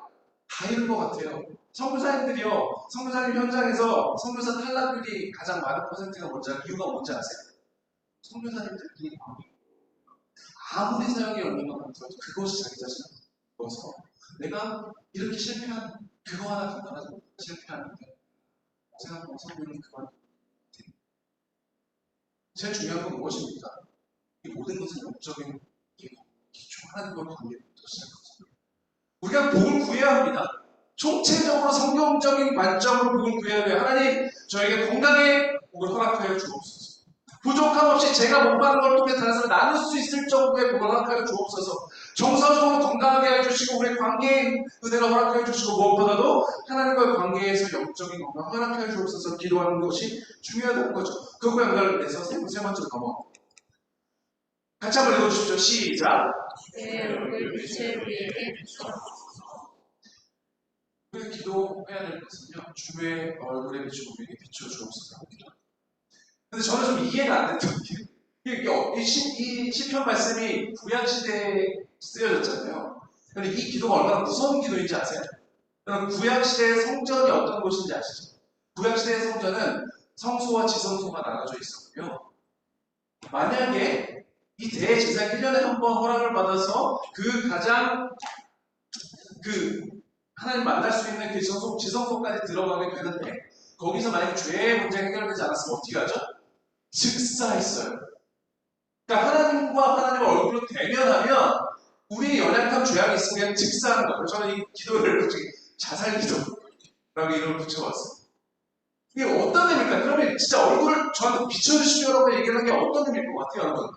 D: 다 이런 것 같아요. 선교사님들이요. 선교사님 현장에서 선교사 탈락률이 가장 많은 퍼센트가 이유가 뭔지 아세요? 선교사님들끼리 아무리 사역에 없는 것만 들어도 그것이 자기 자신을 보여서 내가 이렇게 실패한 그거 하나 간단하죠. 실패하는데 생각하면 선교는 그만. 제일 중요한 건 무엇입니까? 이 모든 것은 영적인 기초 하나님과 관계부터 시작하거든요. 우리가 복을 구해야 합니다. 총체적으로 성경적인 관점으로 복을 구해야 돼요. 하나님 저에게 건강의 복을 허락하여 주옵소서. 부족함 없이 제가 못 받는 걸 통해 다른 사람을 나눌 수 있을 정도의 복을 허락하여 주옵소서. 정서적으로 건강하게 해주시고 우리의 관계의 은혜를 허락하여 주시고 무엇보다도 하나님과의 관계에서 영적인 건강 허락하여 주옵소서 기도하는 것이 중요하다는 거죠. 그거에 연결돼서 세 번째로 넘어갑니다. 같이 한번 읽어주십시오. 시작.
A: 내 얼굴 빛을 우리에게 비춰.
D: 우리가 기도해야 될 것은요. 주의 얼굴에 비추고 우리에게 비춰주옵소서 합니다. 근데 저는 좀 이해가 안 됐던 게 이 시편 말씀이 구약시대에 쓰여졌잖아요. 근데 이 기도가 얼마나 무서운 기도인지 아세요? 여러분 구약시대의 성전이 어떤 곳인지 아시죠? 구약시대의 성전은 성소와 지성소가 나눠져 있었고요. 만약에 이 대제사장 1년에 한 번 허락을 받아서 가장 하나님 만날 수 있는 그 지성소까지 들어가게 되는데 거기서 만약에 죄의 문제가 해결되지 않았으면 어떻게 하죠? 즉사했어요. 그러니까 하나님과 하나님의 얼굴로 대면하면 우리의 연약함, 죄악이 있으면 그냥 즉사하는 거예요. 저는 이 기도를 자살 기도라고 이름을 붙여봤어요. 이게 어떤 의미일까? 그러면 진짜 얼굴을 저한테 비춰주시려고 얘기하는 게 어떤 의미일 것 같아요, 여러분?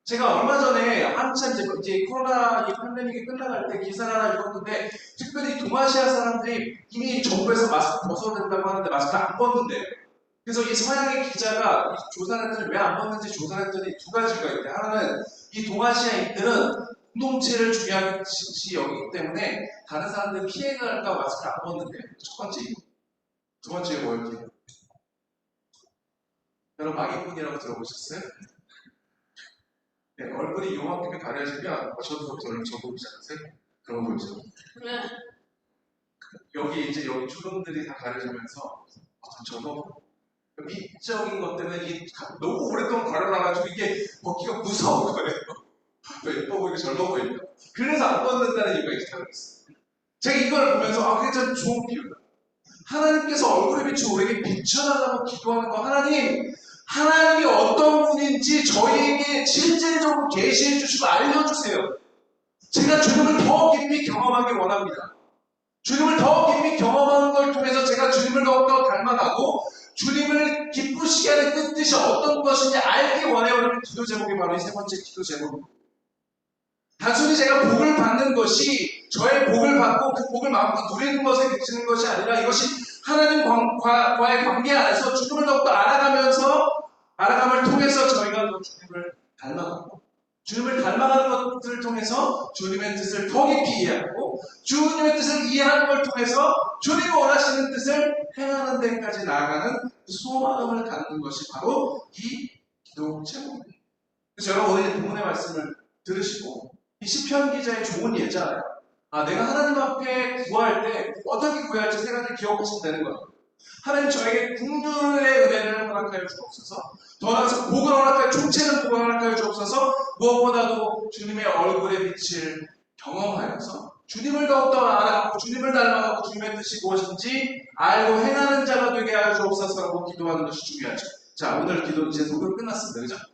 D: 제가 얼마 전에 한참 이제 코로나 팬데믹이 끝나갈 때 기사를 하나 읽었는데 특별히 동아시아 사람들이 이미 정부에서 마스크 벗어야 된다고 하는데 마스크 안 벗는데요. 그래서 이 서양의 기자가 조사를 했더니 왜 안 벗는지 조사를 했더니 두 가지가 있대. 하나는 이 동아시아인들은 공동체를 중요시 여기기 때문에 다른 사람들 피해가 갈까 마스크를 안 벗는데 첫 번째 이거. 두 번째 뭐였게요? 여러분 마기꾼이라고 들어보셨어요? 네, 얼굴이 요만큼이 가려지면 저도 저보이지 않으세요? 그런 거 있죠.
A: 네.
D: 여기 주름들이 다 가려지면서 저도 미적인 것 때문에 너무 오랫동안 가려놔가지고 이게 벗기가 무서운 거예요. 또 예뻐 보이고 젊어 보이니까. 그래서 안 벗는다는 이유가 있다고 했어요. 제가 이걸 보면서 그게 참 좋은 비유다. 하나님께서 얼굴에 비추어 우리에게 비춰달라고 기도하는 거 하나님이 어떤 분인지 저희에게 실질적으로 계시해 주시고 알려주세요. 제가 주님을 더 깊이 경험하기 원합니다. 주님을 더 깊이 경험하는 걸 통해서 제가 주님을 더욱더 닮아가고 주님을 기쁘시게 하는 뜻이 어떤 것인지 알기 원해요. 그러면 기도 제목이 바로 이 세 번째 기도 제목입니다. 단순히 제가 복을 받는 것이 저의 복을 받고 그 복을 마음껏 누리는 것에 그치는 것이 아니라 이것이 하나님과의 관계 안에서 주님을 더욱더 알아감을 통해서 저희가 또 주님을 닮아가고 주님을 닮아가는 것들을 통해서 주님의 뜻을 더 깊이 이해하고 주님의 뜻을 이해하는 걸 통해서 주님이 원하시는 뜻을 행하는 데까지 나아가는 그 소망을 갖는 것이 바로 이 기도 제목입니다. 그래서 여러분 오늘 본문의 말씀을 들으시고 이 시편 기자의 좋은 예잖아요. 내가 하나님 앞에 구할 때 어떻게 구해야 할지 세 가지를 기억하시면 되는 거예요. 하나님 저에게 긍휼의 은혜를 허락하여 주옵소서. 더 나아가서 복을 허락하여 총체는 복을 허락하여 주옵소서. 무엇보다도 주님의 얼굴의 빛을 경험하여서 주님을 더욱더 알아가고 주님을 닮아가고 주님의 뜻이 무엇인지 알고 행하는 자가 되게 하여 주옵소서라고 기도하는 것이 중요하죠. 자, 오늘 기도 이제 녹음 끝났습니다. 그죠?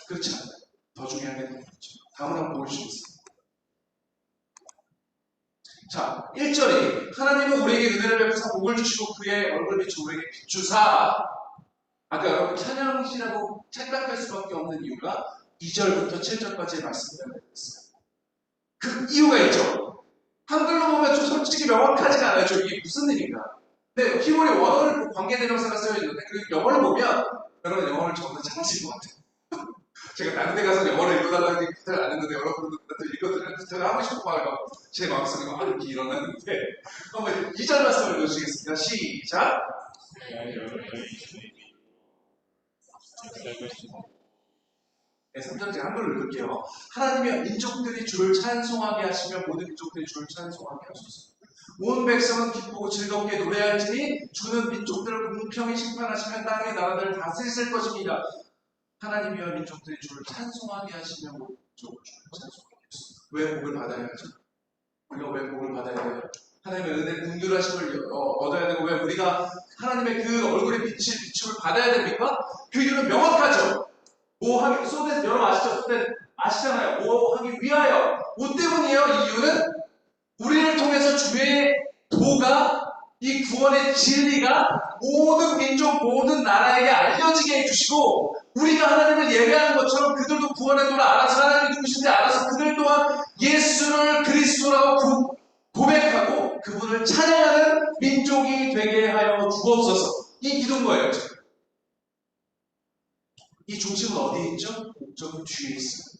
D: 그렇지 않아요. 더 중요한 게 더 있죠. 다음으로 한번 보여주시겠습니다. 자, 1절이 하나님은 우리에게 은혜를 베푸사 복을 주시고 그의 얼굴 빛을 우리에게 비추사. 아까 여러분 찬양시라고 착각할 수밖에 없는 이유가 2절부터 7절까지의 말씀을 드렸어요. 그 이유가 있죠. 한글로 보면 좀 솔직히 명확하지가 않아요. 이게 무슨 일인가. 근데 히브리 원어를 관계대명사가 쓰여 있는데 그 영어를 보면 여러분 영어를 전부 잘하실 것 같아요. 제가 다른 데 가서 영어를 읽어달라는 게 부탁을 안 했는데 여러분들한테 읽어드리는 부탁을 하고 싶고 말고 제 마음속에 막 이렇게 일어났는데 한번 2절 말씀을 읽어주시겠습니다. 시작. 네, 3절 제가 한글로 읽을게요. 하나님이여 민족들이 주를 찬송하게 하시며 모든 민족들이 주를 찬송하게 하소서. 온 백성은 기쁘고 즐겁게 노래할지니 주는 민족들을 공평히 심판하시며 땅의 나라들을 다스리실 것입니다. 하나님이여 민족들이 주를 찬송하게 하시며 모든 민족을 주를 찬송하게 하소서. 왜 복을 받아야 하죠? 우리가 왜 복을 받아야 돼요? 하나님의 은혜 긍휼하심을 얻어야 되고 왜 우리가 하나님의 그 얼굴의 비춤을 받아야 됩니까? 그 이유는 명확하죠. 모하기 소대에서 여러분 아시죠? 소대 아시잖아요. 모하기 위하여. 뭐 때문이에요? 이 이유는 우리를 통해서 주의 도가 이 구원의 진리가 모든 민족 모든 나라에게 알려지게 해주시고 우리가 하나님을 예배하는 것처럼 그들도 구원의 도를 알아서 하나님이 누구신지 알아서 그들 또한 예수를 그리스도라고 고백하고 그분을 찬양하는 민족이 되게 하여 주옵소서. 이 기도인 거예요. 지금. 이 중심은 어디에 있죠? 목적은 뒤에 있어요.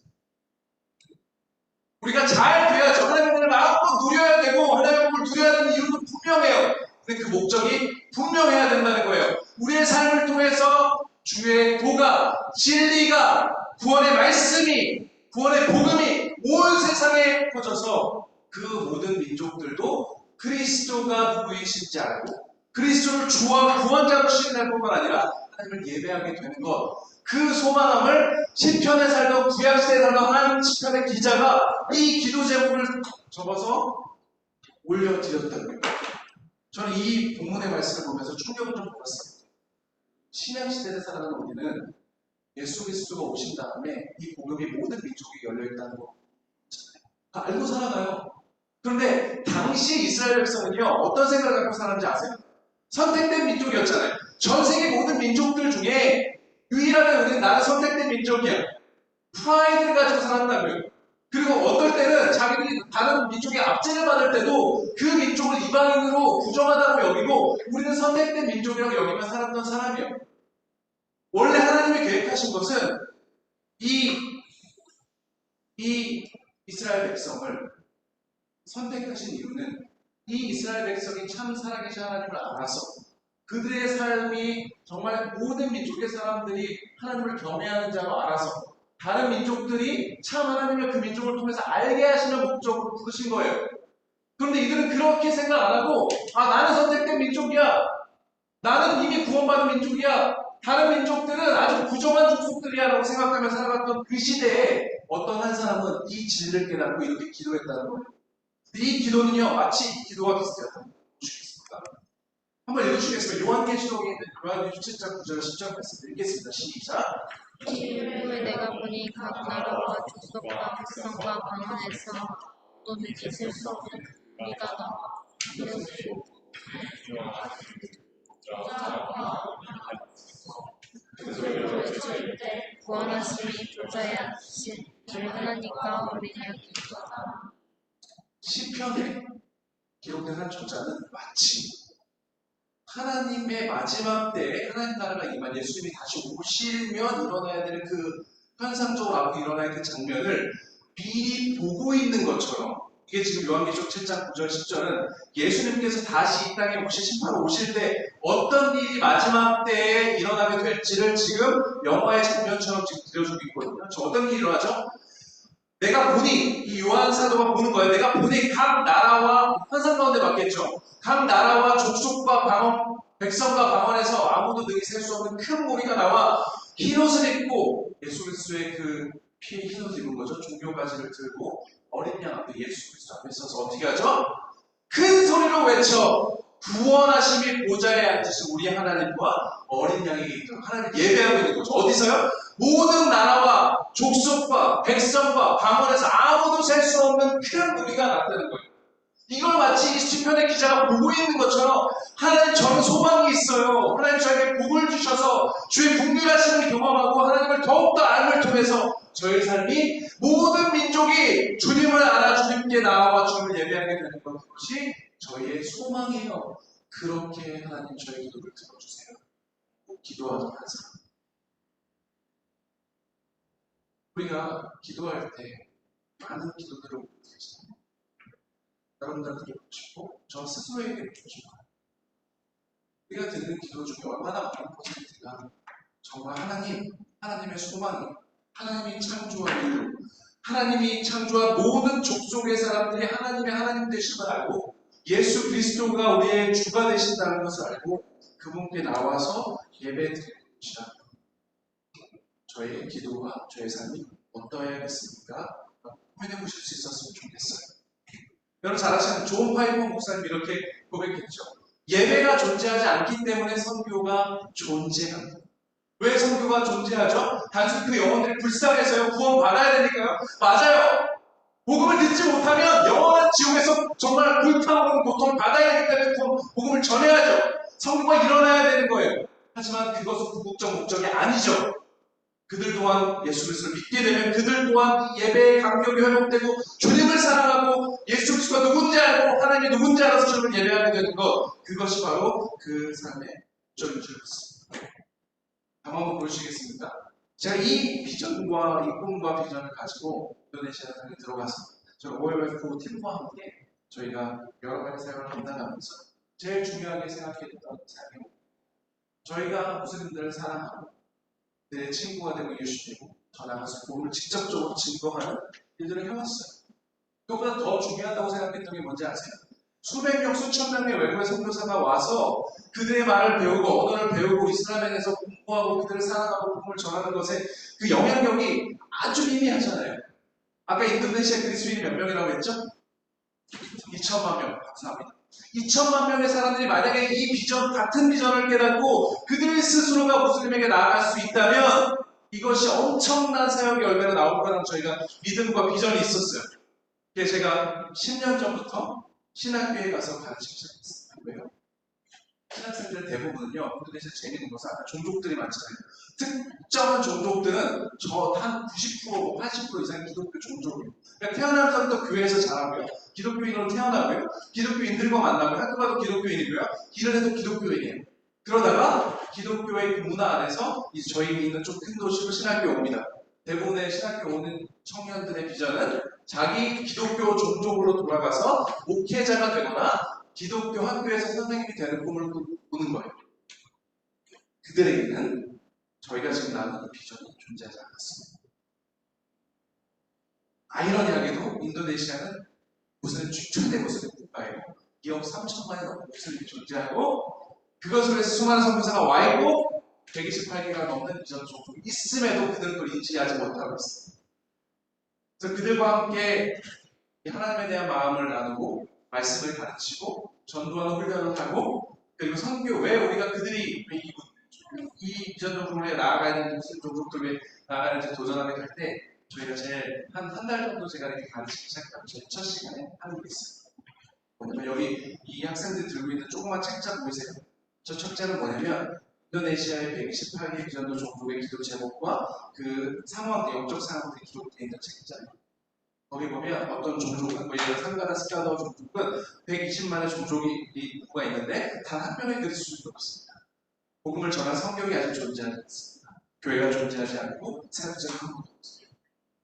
D: 우리가 잘 돼야죠. 하나님을 마음껏 누려야 되고 하나님의 복을 누려야 되는 이유는 분명해요. 근데 그 목적이 분명해야 된다는 거예요. 우리의 삶을 통해서 주의 도가 진리가 구원의 말씀이 구원의 복음이 온 세상에 퍼져서 그 모든 민족들도 그리스도가 누구이신지 알고 그리스도를 주와 구원자로 신뢰할 뿐만 아니라 하나님을 예배하게 되는 것. 그 소망함을 시편에 살던 구약시대에 살던 한 시편의 기자가 이 기도 제목을 적어서 올려드렸다는 거예요. 저는 이 본문의 말씀을 보면서 충격을 좀 받았습니다. 신약시대에 살아가는 우리는 예수 그리스도가 오신 다음에 이 복음이 모든 민족에 열려있다는 거 알고 살아가요. 그런데 당시 이스라엘 백성은요 어떤 생각을 갖고 살았는지 아세요? 선택된 민족이었잖아요. 전 세계 모든 민족들 중에 유일하게 우리는 나는 선택된 민족이야. 프라이드를 가지고 살았다고요. 그리고 어떨 때는 자기들이 다른 민족의 압제를 받을 때도 그 민족을 이방인으로 부정하다고 여기고 우리는 선택된 민족이라고 여기만 살았던 사람이에요. 원래 하나님이 계획하신 것은 이 이스라엘 백성을 선택하신 이유는 이 이스라엘 백성이 참 살아계신 하나님을 알아서 그들의 삶이 정말 모든 민족의 사람들이 하나님을 경외하는 자로 알아서 다른 민족들이 참 하나님을 그 민족을 통해서 알게 하시는 목적으로 부르신 거예요. 그런데 이들은 그렇게 생각 안 하고 나는 선택된 민족이야. 나는 이미 구원받은 민족이야. 다른 민족들은 아주 부정한 족속들이야 라고 생각하며 살아갔던 그 시대에 어떤 한 사람은 이 진리를 깨닫고 이렇게 기도했다는 거예요. 이 기도는요 마치 이 기도와 비슷해요. 한번 읽어주시겠습니다. 요한계시록에 있는 요한계시록 7장 9절 10절 말씀 읽겠습니다. 시작.
F: 이후에 내가 보니 각 나라와 족속과 백성과 방언에서 너는 있을 수 없는 우리가 나와 외칠 때 구원하심이 보좌에 앉으신 우리 하나님과 우리 여기도다.
D: 시편에 기록된 저자는 마치 하나님의 마지막 때에 하나님 나라가 임한 예수님이 다시 오시면 일어나야 되는 그 현상적으로 앞으로 일어나야 될 장면을 미리 보고 있는 것처럼, 이게 지금 요한계시록 7장 9절 10절은 예수님께서 다시 이 땅에 혹시 심판으로 오실 때 어떤 일이 마지막 때에 일어나게 될지를 지금 영화의 장면처럼 지금 그려주고 있거든요. 저 어떤 일이 일어나죠? 내가 보니, 이 요한 사도가 보는 거예요. 내가 보니 각 나라와, 환상 가운데 맞겠죠? 각 나라와 족속과 방언, 백성과 방언에서 아무도 능히 셀 수 없는 큰 무리가 나와 흰 옷을 입고, 예수 그리스도의 그 피에 흰 옷을 입은 거죠. 종려바지를 들고 어린 양 앞에, 예수 그리스도 앞에 서서 어떻게 하죠? 큰 소리로 외쳐 구원하심이 보좌에 앉으신 우리 하나님과 어린 양에게 있도록 하나님 예배하고 있는 거죠. 어디서요? 모든 나라와 족속과 백성과 방언에서 아무도 셀 수 없는 큰 무리가 나타나는 거예요. 이걸 마치 이 시편의 기자가 보고 있는 것처럼, 하나님, 저는 소망이 있어요. 하나님 저에게 복을 주셔서 주의 국률하심을 경험하고 하나님을 더욱더 알음을 통해서 저의 삶이 모든 민족이 주님을 알아 주님께 나아와 주님을 예배하게 되는 것이 저희의 소망이에요. 그렇게 하나님 저의 기도를 들어주세요. 기도하던 한 사람. 우리가 기도할 때 많은 기도들을 올리고 계시잖아요. 여러분들한테 드리고 싶고 저 스스로에게 드리고 싶어요. 우리가 드리는 기도 중에 얼마나 많은 퍼센트가 정말 하나님의 소망이, 하나님이 창조한 이유, 하나님이 창조한 모든 족속의 사람들이 하나님의 하나님 되심을 알고 예수 그리스도가 우리의 주가 되신다는 것을 알고 그분께 나와서 예배드리는 것이라. 저의 기도와 저의 삶이 어떠해야겠습니까? 고민해 보실 수 있었으면 좋겠어요. 여러분 잘 아시는 존 파이퍼 목사님 이렇게 고백했죠. 예배가 존재하지 않기 때문에 선교가 존재합니다. 왜 선교가 존재하죠? 단순히 그 영혼들이 불쌍해서요. 구원 받아야 되니까요. 맞아요. 복음을 듣지 못하면 영원한 지옥에서 정말 불타오르는 고통을 받아야 되기 때문에 복음을 전해야죠. 선교가 일어나야 되는 거예요. 하지만 그것은 궁극적 목적이 아니죠. 그들 또한 예수 그리스도를 믿게 되면 그들 또한 예배의 감격이 회복되고 주님을 사랑하고 예수 그리스도가 누군지 알고 하나님이 누군지 알아서 주님을 예배하게 되는 것, 그것이 바로 그 삶의 목적인 줄 믿습니다. 한번 보시겠습니까? 제가 이 비전과 이 꿈과 비전을 가지고 인도네시아 땅에 들어가서 저희 OMF 팀과 함께 저희가 여러 가지 사역을 감당하면서 제일 중요하게 생각했던 삶이, 저희가 무슬림들을 사랑하고 그들의 친구가 되고 예수되고 더 나아가서 복음을 직접적으로 증거하는 일들을 해왔어요. 그것보다 더 중요하다고 생각했던 게 뭔지 아세요? 수백 명, 수천 명의 외국의 선교사가 와서 그들의 말을 배우고 언어를 배우고 이슬람에서 공부하고 그들을 사랑하고 복음을 전하는 것에 그 영향력이 아주 미미하잖아요. 아까 인도네시아 그리스도인이 몇 명이라고 했죠? 2천만 명. 감사합니다. 2천만 명의 사람들이 만약에 이 비전, 같은 비전을 깨닫고 그들 스스로가 무슬림에게 나아갈 수 있다면 이것이 엄청난 사역의 열매로 나올 거라는 저희가 믿음과 비전이 있었어요. 그래서 제가 10년 전부터 신학교에 가서 가르치기 시작했어요. 왜요? 신학생들 대부분은요, 인도네시아 재밌는 것은 아까 종족들이 많잖아요. 특정한 종족들은 저 한 90%, 80% 이상 기독교 종족이에요. 그러니까 태어나면서부터 교회에서 자라고요. 기독교인으로 태어나고요. 기독교인들과 만나고요. 학교 가도 기독교인이고요. 일을 해도 기독교인이에요. 그러다가 기독교의 그 문화 안에서 이제 저희 있는 좀 큰 도시로 신학교에 옵니다. 대부분의 신학교 오는 청년들의 비전은 자기 기독교 종족으로 돌아가서 목회자가 되거나 기독교 학교에서 선생님이 되는 꿈을 꾸는 거예요. 그들에게는 저희가 지금 나누는 비전이 존재하지 않았습니다. 아이러니하게도 인도네시아는 무슬림 최대 무슬림 국가예요. 2억 3천만이 넘는 무슬림이 존재하고 그것을 위해서 수많은 선교사가 와 있고 128개가 넘는 비전 종족이 있음에도 그들은 또 인지하지 못하고 있습니다. 그래서 그들과 함께 하나님에 대한 마음을 나누고 말씀을 가르치고 전도하는 훈련을 하고 그리고 선교, 왜 우리가 그들이 이 비전 종족에 나아가야 되는 무슬림 종족들에 나아가는지 도전하게 될 때 저희가 제일 한 달 정도 제가 이렇게 가르치기 시작하면 제일 첫 시간에 하는 게 있어요. 왜냐면 여기 이 학생들이 들고 있는 조그만 책자 보이세요? 저 첫째는 뭐냐면 인도네시아의 128개 기존도 종족의 기도 제목과 그 상황, 영적 상황들이 기록되어 있는 책이잖아요. 거기 보면 어떤 종족은 뭐 예를 들어 상가나 스카더 종족은 120만의 종족이 있는데 단 한 명의 그리스도인도 없습니다. 복음을 전한 성경이 아직 존재하지 않습니다. 교회가 존재하지 않고 사역자가 한 번도 없어요.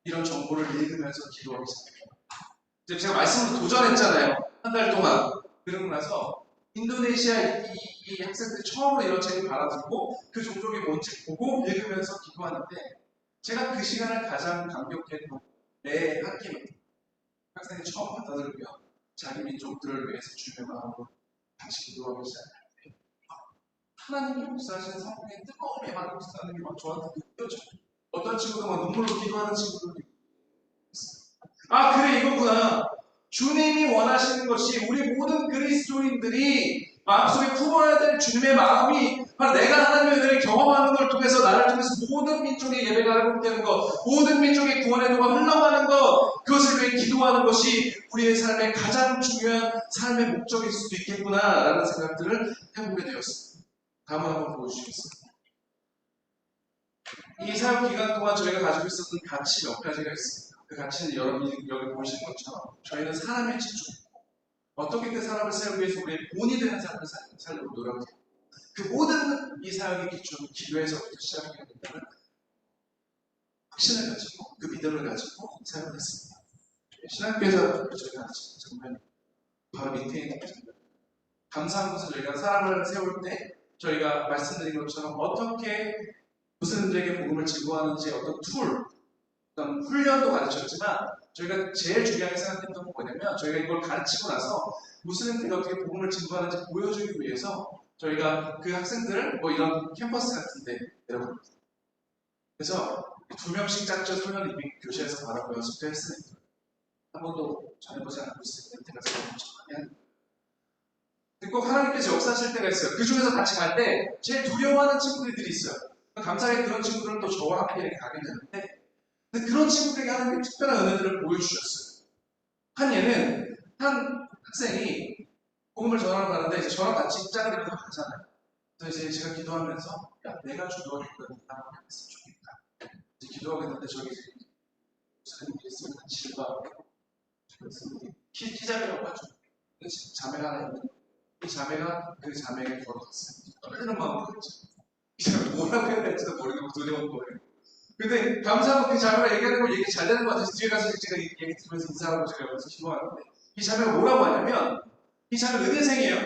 D: 이런 정보를 읽으면서 기도하기 시작해요. 제가 말씀으로 도전했잖아요. 한 달 동안. 그러고 나서 인도네시아 이 학생들이 처음으로 이런 책을 받아들고 그 종족이 뭔지 보고 읽으면서 기도하는데 제가 그 시간을 가장 감격했던 내 학생이 처음 받아들고요. 자기 민족들을 위해서 주의 마음으로 다시 기도하기 시작해요. 하나님이 역사하시는 성경의 뜨거운 애만 역사하는 게 막 저한테 느껴져요. 어떤 친구도 막 눈물로 기도하는 친구들도 있어요. 아, 그래, 이거구나. 주님이 원하시는 것이 우리 모든 그리스도인들이 마음속에 품어야 될 주님의 마음이 바로 내가 하나님의 은혜를 경험하는 걸 통해서 나를 통해서 모든 민족의 예배가 회복되는 것, 모든 민족의 구원의 도가 흘러가는 것, 그것을 위해 기도하는 것이 우리의 삶의 가장 중요한 삶의 목적일 수도 있겠구나라는 생각들을 해보게 되었습니다. 다음을 한번 보여주시겠습니다. 이 사역 기간 동안 저희가 가지고 있었던 가치 몇 가지가 있습니다. 그 가치는 여러분이 여기 보시는 것처럼 저희는 사람에 집중했고 어떻게 그 사람을 세우기 위해서 우리의 본이 되는 삶을 살려고 노력해요. 그 모든 이 사역의 기초는 기도에서부터 시작해야 된다는 확신을 가지고 그 믿음을 가지고 사역을 했습니다. 신학교에서 저희가 정말 바로 밑에 있는 것입니다. 감사한 것은 저희가 사람을 세울 때 저희가 말씀드린 것처럼 어떻게 무슬림들에게 복음을 증거하는지 어떤 툴, 어떤 훈련도 가르쳤지만 저희가 제일 중요하게 생각했던 건 뭐냐면 저희가 이걸 가르치고 나서 무슬림들이 어떻게 복음을 증거하는지 보여주기 위해서 저희가 그 학생들을 뭐 이런 캠퍼스 같은 데 데려갑니다. 그래서 2명씩 짝져 소년 이미 교실에서 받아보고 연습도 했으니까 한 번도 전해보지 않고 있을 때 제가 세우는 척 많이 합니다. 꼭 하나님께서 역사하실 때가 있어요. 그 중에서 같이 갈 때 제일 두려워하는 친구들이 있어요. 감사하게 그런 친구들은 또 저와 함께 이렇게 가게 되는데 근데 그런 친구들에게 하나님의 특별한 은혜들을 보여주셨어요. 한 예는 한 학생이 복음을 전하러 가는데 이제 저랑 같이 짝을 입고 가잖아요. 그래서 이제 제가 기도하면서 야 내가 주도하겠거든 나만 했으면 좋겠다. 이제 기도하겠는데 저기 목사님이 있으면 질과 그래서 키자매라고 하죠. 자매가 하나 있는데 이 자매가 그 자매에게 걸어갔어요. 떨리는 마음으로 그랬죠. 제가 뭐라고 해야 될지도 모르겠고 두려운 거예요. 근데 감사하고 그 자매가 얘기하는 거 얘기 잘 되는 것 같아서 뒤에 가서 제가 얘기 들으면서 인사하고 제가 여기서 기도하는데 이 자매가 뭐라고 하냐면 이 자매 의대생이에요.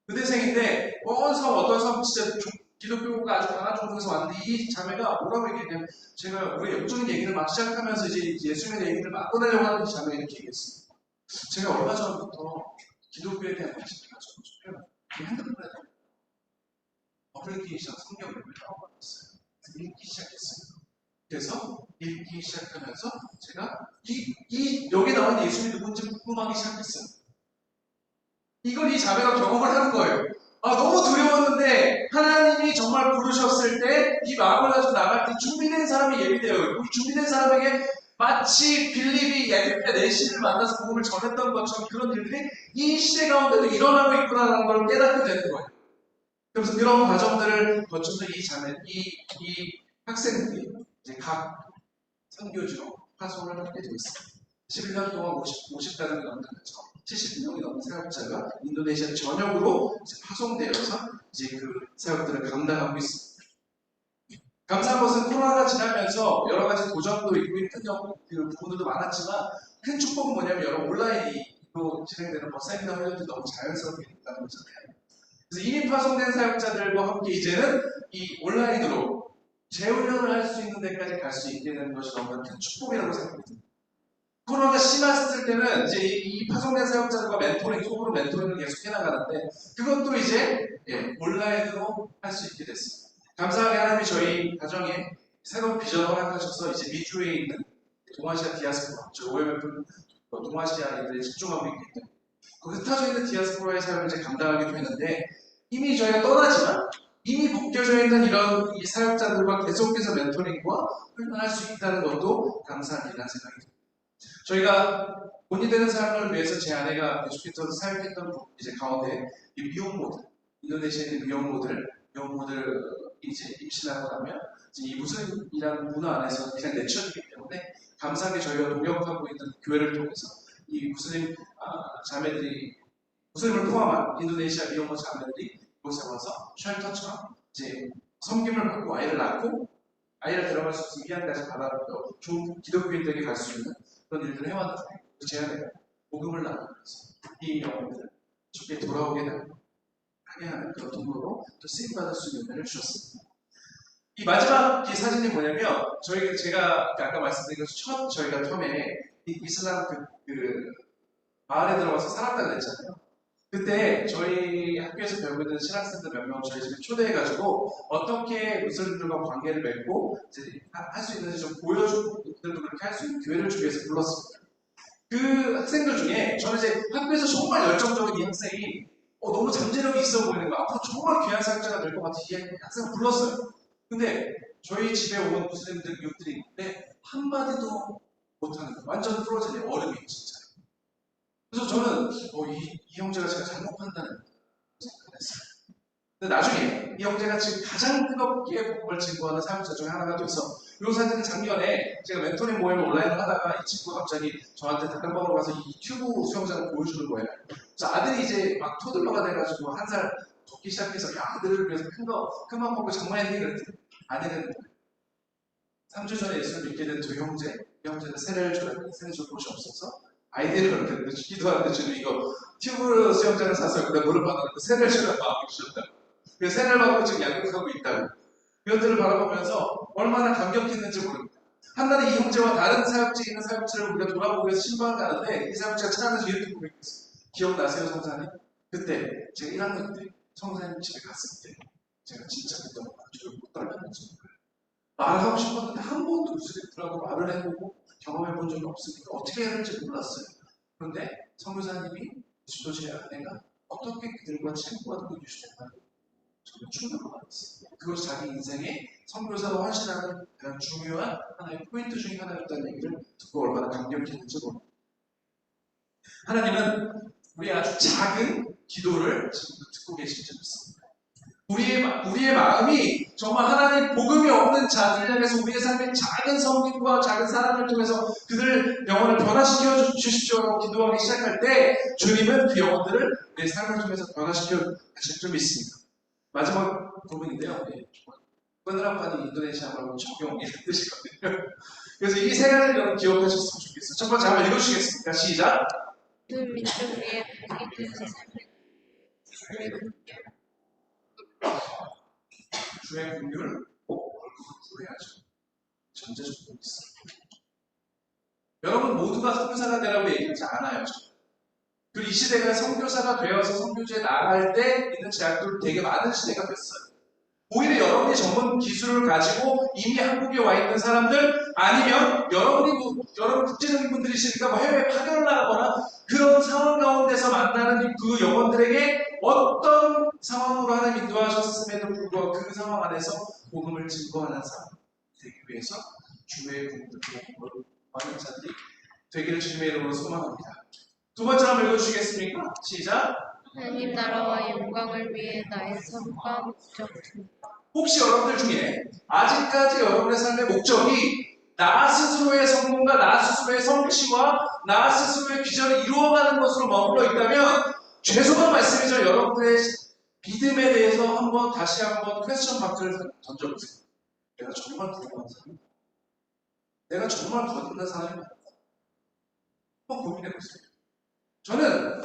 D: 의대생인데 어떤 사람 진짜 기독교가 아주 강한 종교에서 왔는데 이 자매가 뭐라고 얘기했냐면 제가 우리 영적인 얘기를 막 시작하면서 이제 예수님의 얘기를 막 꺼내려고 하는 이 자매가 이렇게 얘기했어요. 제가 얼마 전부터 기독교에 대한 관심이 가지고 싶어요. 핸드폰에 어플리케이션 성경을 다운받았어요. 읽기 시작했어요. 그래서 읽기 시작하면서 제가 여기 나온 예수님이 누군지 궁금하기 시작했어요. 이걸 이 자매가 경험을 하는 거예요. 아, 너무 두려웠는데 하나님이 정말 부르셨을 때 이 마음을 가지고 나갈 때 준비된 사람이 예비돼요. 이 준비된 사람에게 마치 빌립이 예배 내시를 만나서 복음을 전했던 것처럼 그런 일들이 이 시대 가운데도 일어나고 있구나라는 걸 깨닫게 되는 거예요. 그래서 그런 과정들을 거쳐서 이 학생들이 이제 각 선교지로 파송을 하게 되어 있습니다. 11년 동안 50가족이 넘는 거죠. 70명이 넘는 사역자가 인도네시아 전역으로 이제 파송되어서 이제 그 사역들을 감당하고 있습니다. 감사한 것은 코로나가 지나면서 여러 가지 도전도 있고 힘든 그 부분들도 많았지만 큰 축복은 뭐냐면 여러 온라인으로 진행되는 세미나 훈련들이 너무 자연스럽게 된다는 거잖아요. 그래서 이미 파송된 사역자들과 함께 이제는 이 온라인으로 재훈련을 할 수 있는 데까지 갈 수 있게 되는 것이 너무 큰 축복이라고 생각합니다. 코로나가 심했을 때는 이제 이 파송된 사역자들과 속으로 멘토링을 계속 해나가는데 그것도 이제 온라인으로 할 수 있게 됐습니다. 감사하게 하나님이 저희 가정에 새로운 비전을 허락하셔서 이제 미주에 있는 동아시아 디아스포라, 저희 OMF 동아시아인들이 집중하고 있기 때문에 그 흩어져 있는 디아스포라의 삶을 이제 감당하게 되는데 이미 저희가 떠나지만 이미 묶여져 있는 이런 이 사역자들과 계속해서 멘토링과 훈련할 수 있다는 것도 감사한 일이라는 생각이 듭니다. 저희가 본이 되는 삶을 위해서 제 아내가 계속해서 사역했던 이제 가운데 이 미혼모들 인도네시아의 미혼모들 이제 임신하고 나면 이제 이 무슬림이라는 문화 안에서 그냥 내쳐지기 때문에 감사하게 저희가 동역하고 있는 교회를 통해서 이 무슬림 자매들이 무슬림을 포함한 인도네시아 미혼모 자매들이 이곳에 와서 쉘터처럼 이제 섬김을 받고 아이를 낳고 아이를 데려갈 수 있는 위안까지 받아서 좋은 기독교인들에게 갈 수 있는 그런 일들을 해왔는데 제가 복음을 나누면서 이 영혼들을 주께 돌아오게 하게 하는 그런 도구로 또 쓰임받을 수 있는 은혜를 주셨습니다. 이 마지막 이 사진이 뭐냐면 제가 아까 말씀드린 것처럼 저희가 처음에 이슬람 그 마을에 들어가서 살았다고 했잖아요. 그때 저희 학교에서 배우고 있는 신학생들 몇 명 저희 집에 초대해가지고 어떻게 무슬림들과 관계를 맺고 할 수 있는지 좀 보여주고 그들도 그렇게 할 수 있는 기회를 주기 위해서 불렀습니다. 그 학생들 중에 저는 이제 학교에서 정말 열정적인 이 학생이 너무 잠재력이 있어 보이는 거야. 앞으로 정말 귀한 사역자가 될 것 같은 이 학생을 불렀어요. 근데 저희 집에 온 무슬림들 이웃들이 있는데 한마디도 못하는 거예요. 완전 부러진 얼음이 진짜. 그래서 저는 이 형제가 제가 잘못 판단했다고 생각했어요. 근데 나중에 이 형제가 지금 가장 뜨겁게 복음을 증거하는 사역자 중에 하나가 돼서 이 사진은 작년에 제가 멘토링 모임을 온라인으로 하다가 이 친구가 갑자기 저한테 단톡방으로 가서 이 튜브 수영장을 보여주는 거예요. 그래서 아들이 이제 막 토들러가 돼가지고 한 살 걷기 시작해서 야 아들을 위해서 큰맘 먹고 장만했니? 그랬더니 아내는 3주 전에 예수를 믿게 된 두 형제 이 형제는 세례를 줘야 세례 줄 곳이 없어서 아이디어를 그렇게 기도하는데 지금 이거 튜브 수영장을 사서 여기다 물을 받아놓고 세례를 주는 마음이 주셨다. 그 세례를 받고 지금 양육하고 있다고. 이것들을 바라보면서 얼마나 감격했는지 모릅니다. 한 날에 이 형제와 다른 사역지에 있는 사역지를 우리가 돌아보기 위해서 신방을 가는데 이 사역지가 찾아가서 이렇게 고백했어요. 기억나세요, 성사님? 그때 제가 1학년 때 성사님 집에 갔을 때 제가 진짜 그때 저를 못 달랐는지 말을 하고 싶었는데 한 번도 무슬림들하고 말을 해보고 경험해본 적이 없으니까 어떻게 해야 할지 몰랐어요. 그런데 성교사님이 지도자의 아내가 어떻게 그들과 친구가 되고 계시던가 저는 충격을 받았어요. 그것이 자기 인생의 선교사로 헌신하는 가장 중요한 하나의 포인트 중에 하나였다는 얘기를 듣고 얼마나 감격했는지 모릅니다. 하나님은 우리 아주 작은 기도를 지금 듣고 계신지 믿습니다. 우리의 마음이 정말 하나님 복음이 없는 자들 향해서 우리의 삶의 작은 섬김과 작은 사랑을 통해서 그들 영혼을 변화시켜 주십시오라고 기도하기 시작할 때 주님은 그 영혼들을 내 삶을 통해서 변화시켜 주실 줄 믿습니다. 마지막 부분인데요. 끄느라파니 인도네시아어로 적용이라는 뜻이거든요. 그래서 이 세 가지를 여러분 기억하셨으면 좋겠어요. 첫 번째 한번 읽어주시겠습니까? 시작!
F: 그 밑줄 위에 복이 되는 삶을
D: 주의 긍휼을 꼭 구해야죠. 전제조건이 있어요. 여러분 모두가 선교사가 되라고 얘기하지 않아요. 그리고 이 시대가 선교사가 되어서 선교지에 나갈 때 있는 제약들도 되게 많은 시대가 됐어요. 오히려 여러분이 전문 기술을 가지고 이미 한국에 와 있는 사람들 아니면 여러분 국제적인 분들이시니까 뭐 해외 파견을 나가거나 그런 상황 가운데서 만나는 그 영혼들에게 어떤 상황으로 하나님 인도하셨음에도 불구하고 그 상황 안에서 복음을 증거하는 사람 되기 위해서 주의 복음을 받는 자들이 되기를 주님의 이름으로 소망합니다. 두 번째 한번 읽어주시겠습니까? 시작!
F: 하나님 나라와 영광을 위해 나의 삶과 목적
D: 혹시 여러분들 중에 아직까지 여러분의 삶의 목적이 나 스스로의 성공과 나 스스로의 성취와 나 스스로의 비전을 이루어가는 것으로 머물러 있다면 죄송한 말씀이죠. 여러분들의 믿음에 대해서 다시 한번 퀘스천 마크를 던져보세요. 내가 정말 부족한 사람이야? 내가 정말 거듭난 사람이야? 한번 고민해보세요. 저는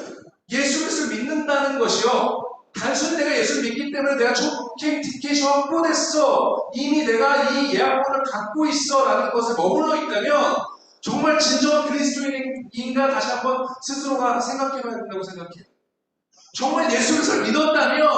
D: 예수 그리스도를 믿는다는 것이요. 단순히 내가 예수를 믿기 때문에 내가 좋게 티켓이 확보됐어. 이미 내가 이 예약권을 갖고 있어. 라는 것에 머물러 있다면 정말 진정한 그리스도인인가 다시 한번 스스로가 생각해봐야 된다고 생각해요. 정말 예수 그리스도를 믿었다면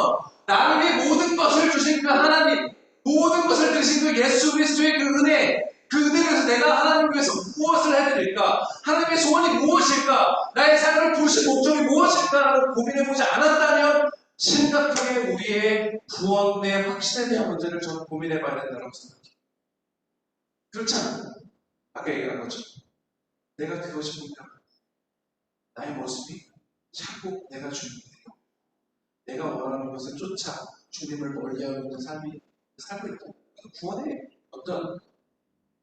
D: 나를 위해 모든 것을 주신 그 하나님, 모든 것을 드신 그 예수 그리스도의 그 은혜, 그 은혜를 위해서 내가 하나님을 위해서 무엇을 해야 될까? 하나님의 소원이 무엇일까? 나의 삶을 부르신 목적이 무엇일까라고 고민해보지 않았다면 심각하게 우리의 구원의 확신에 대한 문제를 저는 고민해봐야 된다고 생각해요. 그렇지 않아요? 아까 얘기한 것처럼 내가 그것이 분명합니다. 나의 모습이 자꾸 내가 주님이에요. 내가 원하는 것을 쫓아 주님을 멀리하고 있는 삶이 살고 있다. 구원의 어떤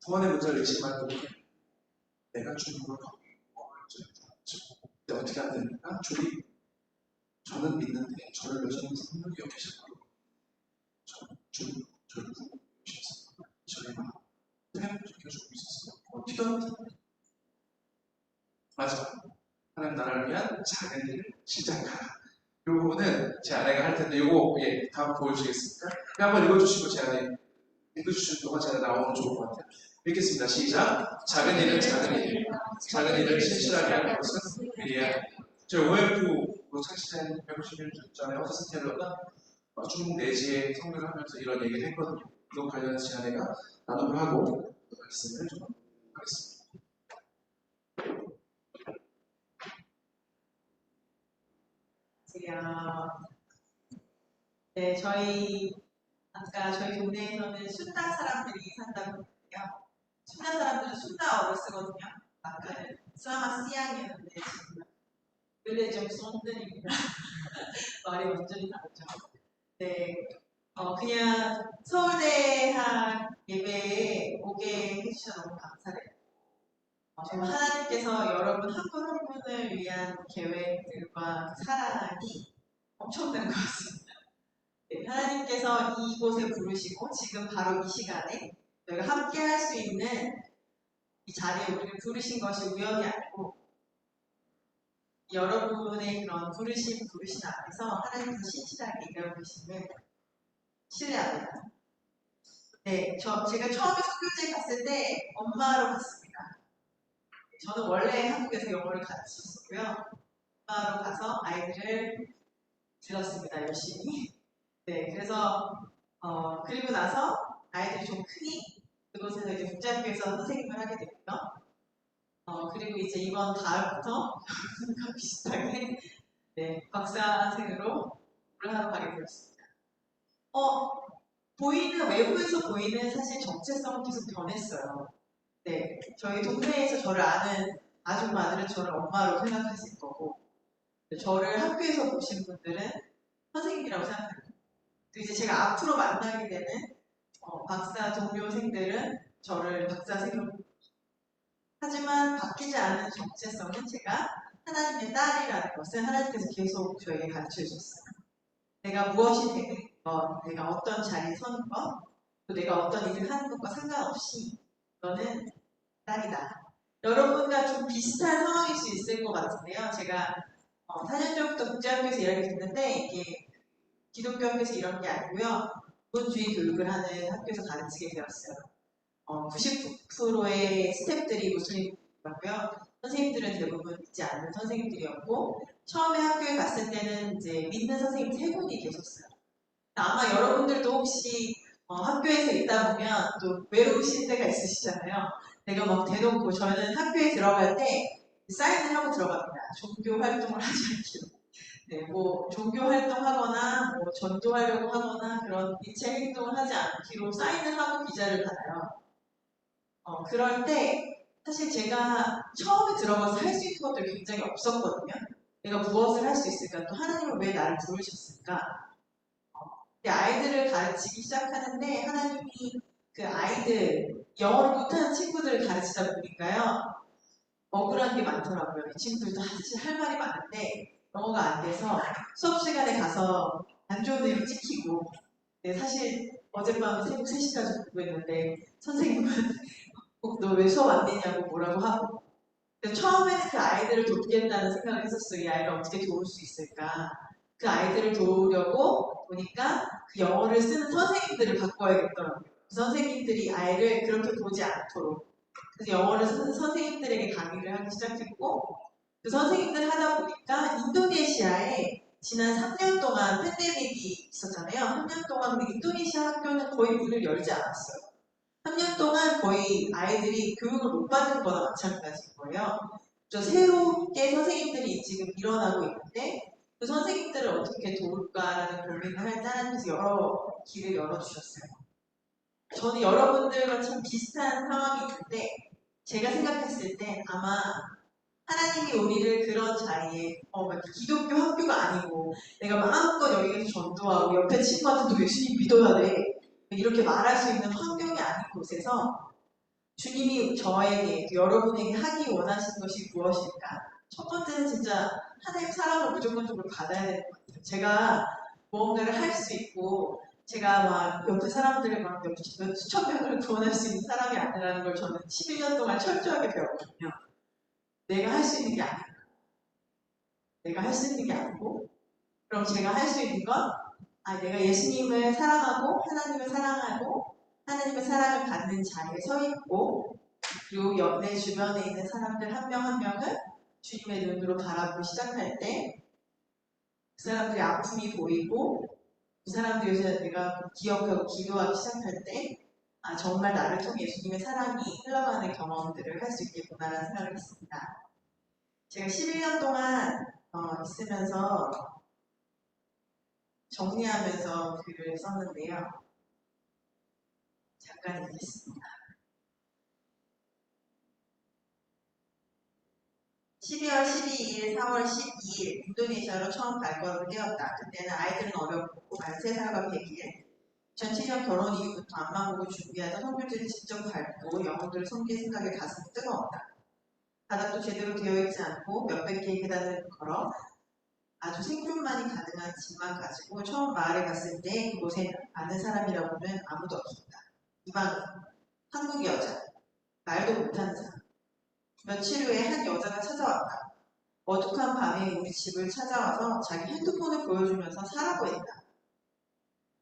D: 구원의 문제를 의식할 때 내가 주님을 근데 어떻게 안 됩니까? 저는 믿는데 저를 여전히 분명히 여기셨고 저는 저를 분명히 여기셨어요. 저의 마음 그냥 지켜주고 있었어요. 어떻게 하면 맞아. 하나님 나라를 위한 작은 일을 시작하라. 이 부분은 제 아내가 할 텐데 이거 다음 보여주시겠습니까? 한번 읽어주시고 제 아내 읽어주시는 동안 제가 나오면 좋을 것 같아요. 읽겠습니다. 시작. 작은 일은 작은 일. 작은 일을 신실하게 하는 것은 미래야. 저 OMF로 창시된 151년 전에 허드슨 텔러가 중국 내지에 성교를 하면서 이런 얘기를 했거든요. 이거 관련해서 제 아내가 나눔을 하고 말씀을 좀 하겠습니다.
A: 네, 아까 저희 동네에서는 순다 사람들이 산다고 했는데요. 순다 사람들은 순다어를 쓰거든요. 아까는 스라마 시앙이었는데 지금 릴레정 쏜들입니다. 말이 완전히 다르죠. 네, 그냥 서울대학 예배에 오게 해주셔서 너무 감사해요. 정말 하나님께서 여러분 한 분 한 분을 위한 계획들과 사랑이 엄청난 것 같습니다. 네, 하나님께서 이곳에 부르시고 지금 바로 이 시간에 저희가 함께 할 수 있는 이 자리에 우리를 부르신 것이 우연이 아니고 여러분의 그런 부르신 앞에서 하나님께서 신실하게 일하고 계심을 신뢰합니다. 네, 제가 처음에 선교지에 갔을 때 엄마로 갔습니다. 저는 원래 한국에서 영어를 가르쳤었고요. 엄마로 가서 아이들을 들었습니다. 열심히. 네, 그래서 그리고 나서 아이들이 좀 크니 그곳에서 이제 국제학교에서 선생님을 하게 됐고요. 그리고 이제 이번 가을부터 여러분과 비슷하게 네, 박사생으로 하러 가게 되었습니다. 외부에서 보이는 사실 정체성은 계속 변했어요. 네, 저희 동네에서 저를 아는 아줌마들은 저를 엄마로 생각하실 거고, 저를 학교에서 보신 분들은 선생님이라고 생각합니다. 이제 제가 앞으로 만나게 되는 박사 동료생들은 저를 박사생으로 봅니다. 하지만 바뀌지 않은 정체성은 제가 하나님의 딸이라는 것을 하나님께서 계속 저에게 가르쳐 주셨어요. 내가 무엇이 되는 것, 내가 어떤 자리에 서는 것, 또 내가 어떤 일을 하는 것과 상관없이 너는 딸이다. 여러분과 좀 비슷한 상황일 수 있을 것 같은데요. 제가 4년 전부터 국제학교에서 일하게 됐는데 이게 기독교 학교에서 이런 게 아니고요. 문주의 교육을 하는 학교에서 가르치게 되었어요. 99%의 스태프들이 무슬림이고요. 선생님들은 대부분 믿지 않는 선생님들이었고 처음에 학교에 갔을 때는 이제 믿는 선생님 3분이 계셨어요. 아마 여러분들도 혹시 학교에서 있다 보면 또 외로우실 때가 있으시잖아요. 내가 막 대놓고 저는 학교에 들어갈 때 사인을 하고 들어갑니다. 종교 활동을 하지 않기로. 네, 뭐 종교 활동하거나 뭐 전도하려고 하거나 그런 일체 행동을 하지 않기로 사인을 하고 비자를 받아요. 그럴 때 사실 제가 처음에 들어가서 할 수 있는 것들이 굉장히 없었거든요. 내가 무엇을 할 수 있을까? 또 하나님은 왜 나를 부르셨을까? 아이들을 가르치기 시작하는데 하나님이 그 아이들 영어를 못하는 친구들을 가르치다 보니까요 억울한 게 많더라고요. 이 친구들도 사실 할 말이 많은데 영어가 안 돼서 수업 시간에 가서 안 좋은 일을 찍히고 네, 사실 어젯밤에 새벽 3시까지 공부했는데 선생님은 너 왜 수업 안 되냐고 뭐라고 하고 처음에는 그 아이들을 돕겠다는 생각을 했었어요. 이 아이를 어떻게 도울 수 있을까? 그 아이들을 도우려고 보니까 그 영어를 쓰는 선생님들을 바꿔야겠더라고요. 그 선생님들이 아이를 그렇게 보지 않도록 그래서 영어를 쓰는 선생님들에게 강의를 하기 시작했고 그 선생님들 하다 보니까 인도네시아에 지난 3년 동안 팬데믹이 있었잖아요. 3년 동안 그 인도네시아 학교는 거의 문을 열지 않았어요. 3년 동안 거의 아이들이 교육을 못 받는 거나 마찬가지인 거예요. 새롭게 선생님들이 지금 일어나고 있는데 그 선생님들을 어떻게 도울까라는 고민을 할 때 하나님께서 여러 길을 열어주셨어요. 저는 여러분들과 참 비슷한 상황이 있는데 제가 생각했을 때 아마 하나님이 우리를 그런 자리에 기독교 학교가 아니고 내가 마음껏 전도하고 옆에 친구한테도 예수님 믿어야 돼. 이렇게 말할 수 있는 환경이 아닌 곳에서 주님이 저에게, 여러분에게 하기 원하시는 것이 무엇일까? 첫 번째는 진짜 하나님 사랑을 무조건적으로 받아야 되는 것 같아요. 제가 무언가를 할 수 있고 제가 막 옆에 사람들을 막 몇 수천 명을 구원할 수 있는 사람이 아니라는 걸 저는 11년 동안 철저하게 배웠거든요. 내가 할 수 있는 게 아니고 내가 할 수 있는 게 아니고 그럼 제가 할 수 있는 건 내가 예수님을 사랑하고 하나님을 사랑하고 하나님의 사랑을 받는 자리에 서 있고 그리고 내 주변에 있는 사람들 한 명 한 명을 주님의 눈으로 바라보기 시작할 때 그 사람들의 아픔이 보이고 그 사람들에 대해서 내가 기억하고 기도하기 시작할 때 정말 나를 통해 예수님의 사랑이 흘러가는 경험들을 할 수 있겠구나라는 생각을 했습니다. 제가 11년 동안 있으면서 정리하면서 글을 썼는데요. 잠깐 읽겠습니다. 12월 12일, 4월 12일 인도네시아로 처음 발걸음을 떼었다. 그때는 아이들은 어렸고 만 3살과 100일. 2007년 결혼 이후부터 앞만 보고 준비하던 선물들을 직접 밟고 영혼들을 섬길 생각에 가슴이 뜨거웠다. 바닥도 제대로 되어 있지 않고 몇백 개의 계단을 걸어 아주 생존만이 가능한 집만 가지고 처음 마을에 갔을 때 그곳에 아는 사람이라고는 아무도 없었다. 이방인, 한국 여자, 말도 못하는 사람. 며칠 후에 한 여자가 찾아왔다. 어둑한 밤에 우리 집을 찾아와서 자기 핸드폰을 보여주면서 사라고 했다.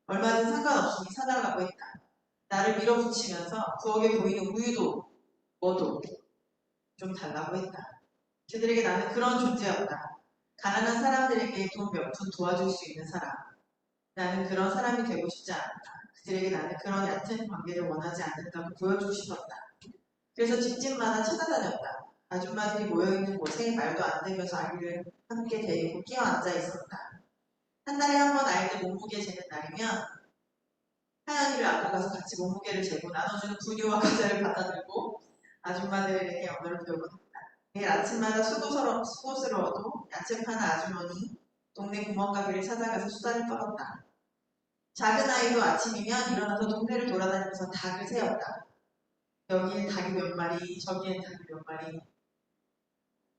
A: 얼마든 상관없으니 사달라고 했다. 나를 밀어붙이면서 부엌에 보이는 우유도 뭐도 좀 달라고 했다. 그들에게 나는 그런 존재였다. 가난한 사람들에게 돈 몇 푼 도와줄 수 있는 사람. 나는 그런 사람이 되고 싶지 않았다. 그들에게 나는 그런 얕은 관계를 원하지 않는다고 보여주고 싶었다. 그래서 집집마다 찾아다녔다. 아줌마들이 모여있는 곳에 말도 안 되면서 아기를 함께 데리고 끼어앉아 있었다. 한 달에 한 번 아이들 몸무게 재는 날이면 하연이를 안고 가서 같이 몸무게를 재고 나눠주는 분유와 과자를 받아들고 아줌마들에게 언어를 배우곤 했다. 매일 아침마다 수고스러워도 야채 파는 아주머니 동네 구멍가게를 찾아가서 수다를 떨었다. 작은 아이도 아침이면 일어나서 동네를 돌아다니면서 닭을 세었다. 여기엔 닭이 몇 마리, 저기엔 닭이 몇 마리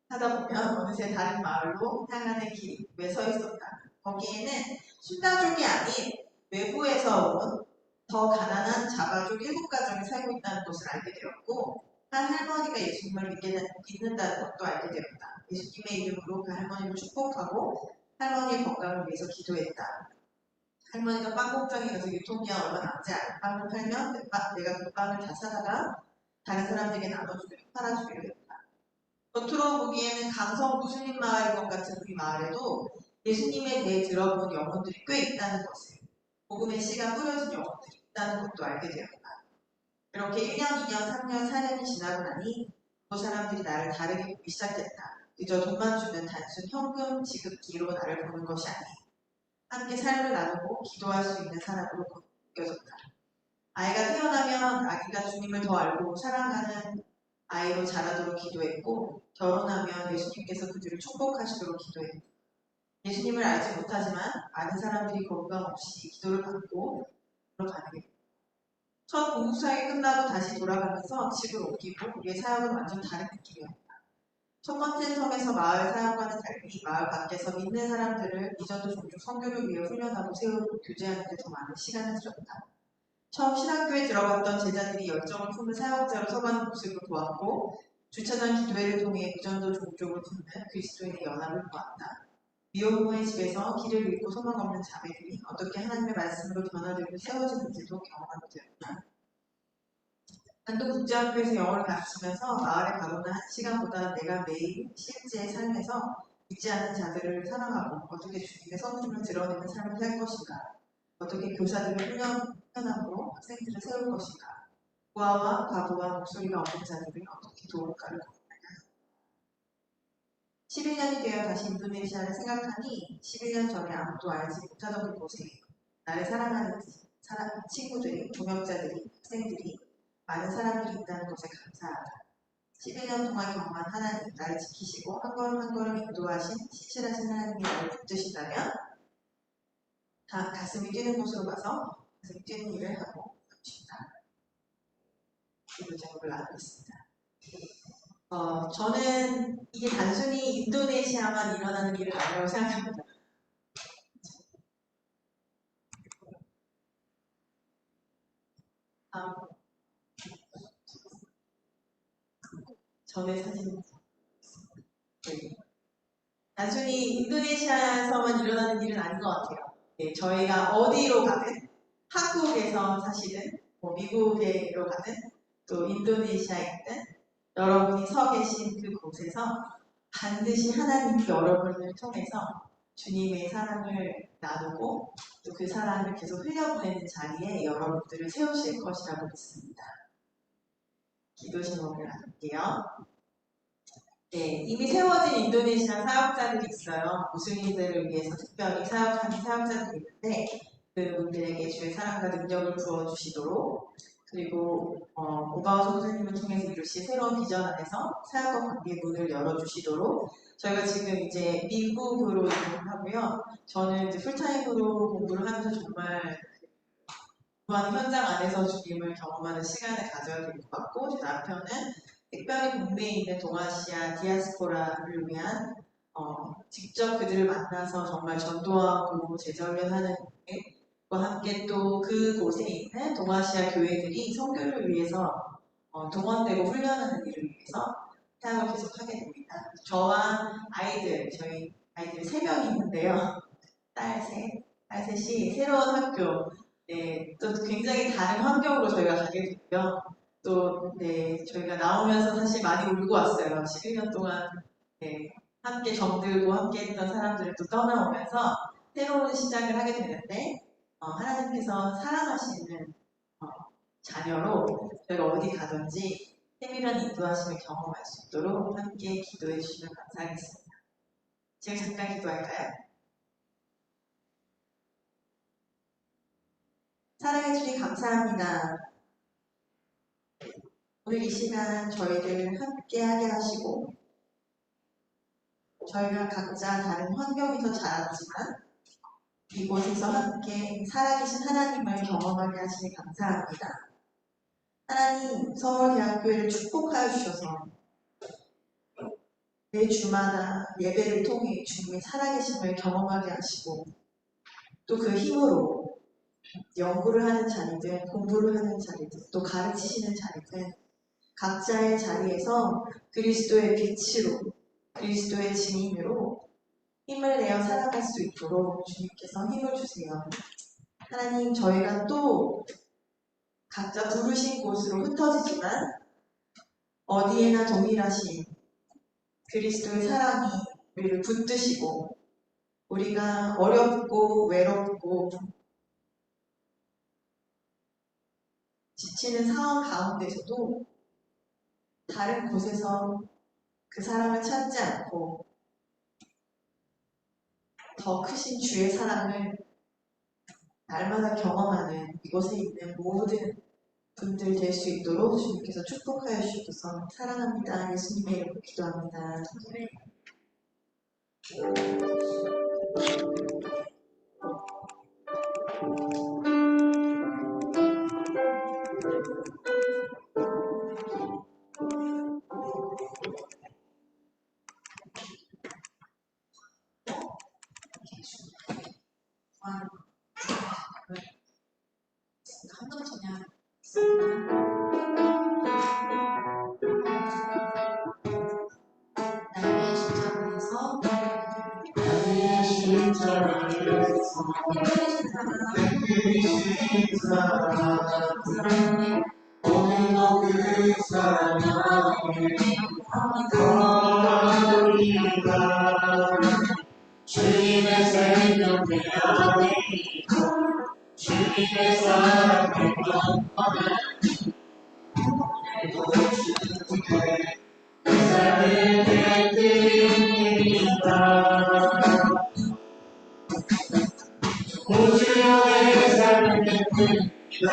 A: 하다 보면 어느새 다른 마을로 향하는 길에 서 있었다. 거기에는 순다족이 아닌 외부에서 온 더 가난한 자바족 7가정이 살고 있다는 것을 알게 되었고 한 할머니가 예수님을 믿는다는 것도 알게 되었다. 예수님의 이름으로 그 할머니를 축복하고 할머니의 건강을 위해서 기도했다. 할머니가 빵 공장에 가서 유통기한 얼마 남지 않은 빵을 팔면 내가 그 빵을 다 사다가 다른 사람들에게 나눠주기로 팔아주기로 했다. 겉으로 보기에는 강성 무슬림 마을인 것 같은 우리 마을에도 예수님에 대해 들어본 영혼들이 꽤 있다는 것을, 복음의 씨가 뿌려진 영혼들이 있다는 것도 알게 되었다. 이렇게 1년, 2년, 3년, 4년이 지나고 나니 그 사람들이 나를 다르게 보기 시작했다. 그저 돈만 주는 단순 현금 지급기로 나를 보는 것이 아닌 함께 삶을 나누고 기도할 수 있는 사람으로 느껴졌다. 아이가 태어나면 아기가 주님을 더 알고 사랑하는 아이로 자라도록 기도했고 결혼하면 예수님께서 그들을 축복하시도록 기도했다. 예수님을 알지 못하지만 많은 사람들이 건강 없이 기도를 받고 들어가게 됐다. 첫 공부수학이 끝나고 다시 돌아가면서 집을 옮기고 우리의 사역은 완전 다른 느낌이었다. 첫 번째 섬에서 마을 사역과는 달리 마을 밖에서 믿는 사람들을 이전도 종종 선교를 위해 훈련하고 세우고 교제하는 데 더 많은 시간을 들였다. 처음 신학교에 들어갔던 제자들이 열정을 품은 사역자로 서가는 모습을 보았고 주차장 기도회를 통해 이전도 종족을 품는 그리스도인의 연합을 보았다. 미혼모의 집에서 길을 잃고 소망 없는 자매들이 어떻게 하나님의 말씀으로 변화되고 세워지는지도 경험하게 되었다. 단도국제학교에서 영어를 가르치면서 마을에 가거나 1시간보다 내가 매일 실제 삶에서 믿지 않는 자들을 사랑하고 어떻게 주님의 성품을 드러내는 삶을 살 것인가, 어떻게 교사들을 훈련함으로 학생들을 세울 것인가, 부하와 과부와 목소리가 없는 자들을 어떻게 도울까를 고민하다. 11년이 되어 다시 인도네시아를 생각하니 11년 전에 아무도 알지 못하던 그곳에 나를 사랑하는 친구들이, 동역자들이, 학생들이, 많은 사람들이 있다는 것에 감사하다. 11년 동안 경험한 하나님, 나를 지키시고 한 걸음 한 걸음 인도하신 신실하신 하나님이 나를 붙드신다면 다 가슴이 뛰는 곳으로 가서 가슴이 뛰는 일을 하고 싶다. 기도 제목을 나누겠습니다. 저는 이게 단순히 인도네시아만 일어나는 일은 아니라고 생각합니다. 전에 사진. 네. 단순히 인도네시아에서만 일어나는 일은 아닌 것 같아요. 네, 저희가 어디로 가든, 한국에서 사시든, 뭐 미국으로 가든, 또 인도네시아에 있든, 여러분이 서 계신 그곳에서 반드시 하나님이 여러분을 통해서 주님의 사랑을 나누고 또 그 사랑을 계속 흘려보내는 자리에 여러분들을 세우실 것이라고 믿습니다. 기도 제목을 나눌게요. 네, 이미 세워진 인도네시아 사역자들이 있어요. 무슬림들을 위해서 특별히 사역하는 사역자들이 있는데 그분들에게 주의 사랑과 능력을 부어주시도록 그리고 오바오 선생님을 통해서 이루신 새로운 비전 안에서 사역과 관계의 문을 열어주시도록 저희가 지금 이제 미국으로 이동을 하고요. 저는 이제 풀타임으로 공부를 하면서 정말 구하는 현장 안에서 주님을 경험하는 시간을 가져야 될 것 같고 제 남편은 특별히 국내에 있는 동아시아 디아스포라를 위한 직접 그들을 만나서 정말 전도하고 재전련하는 일과 함께 또 그곳에 있는 동아시아 교회들이 선교를 위해서 동원되고 훈련하는 일을 위해서 사역을 계속하게 됩니다. 저와 저희 아이들 3명이 있는데요. 딸 셋이 새로운 학교, 네, 또 굉장히 다른 환경으로 저희가 가게 됐고요. 또 네, 저희가 나오면서 사실 많이 울고 왔어요. 11년 동안 네, 함께 정들고 함께 했던 사람들을 또 떠나오면서 새로운 시작을 하게 되는데 하나님께서 사랑하시는 자녀로 저희가 어디 가든지 세밀한 인도하심을 경험할 수 있도록 함께 기도해 주시면 감사하겠습니다. 지금 잠깐 기도할까요? 사랑해 주님 감사합니다. 오늘 이 시간 저희들 함께 하게 하시고 저희가 각자 다른 환경에서 자랐지만 이곳에서 함께 살아계신 하나님을 경험하게 하시니 감사합니다. 하나님 서울대학교를 축복하여 주셔서 매 주마다 예배를 통해 주님의 살아계심을 경험하게 하시고 또 그 힘으로 연구를 하는 자리든 공부를 하는 자리든 또 가르치시는 자리든 각자의 자리에서 그리스도의 빛으로 그리스도의 증인으로 힘을 내어 살아갈 수 있도록 주님께서 힘을 주세요. 하나님 저희가 또 각자 부르신 곳으로 흩어지지만 어디에나 동일하신 그리스도의 사랑이 우리를 붙드시고 우리가 어렵고 외롭고 지치는 상황 가운데서도 다른 곳에서 그 사랑을 찾지 않고 더 크신 주의 사랑을 날마다 경험하는 이곳에 있는 모든 분들 될 수 있도록 주님께서 축복하여 주셔서 사랑합니다. 예수님의 이름으로 기도합니다. 한번 전혀 나의 십자가에서 나의 십자가에서 그리신 사랑 오늘도 그 사랑을 거하리라 주님의 생명 내 안에 주님의 사랑을 경험하는 오늘도 주님의 삶을 되드립니다. 오주의 삶을 되드립니다.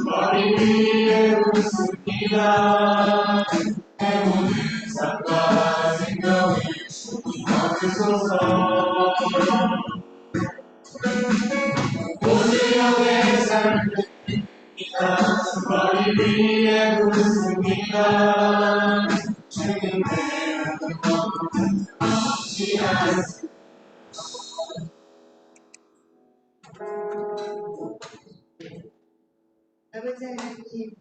A: 머리 위에 웃습니다. 내 모든 삶과 생각을 주님 받으소서.
B: 머리 위에 부르습니다. 주님
G: 아버지 하나님,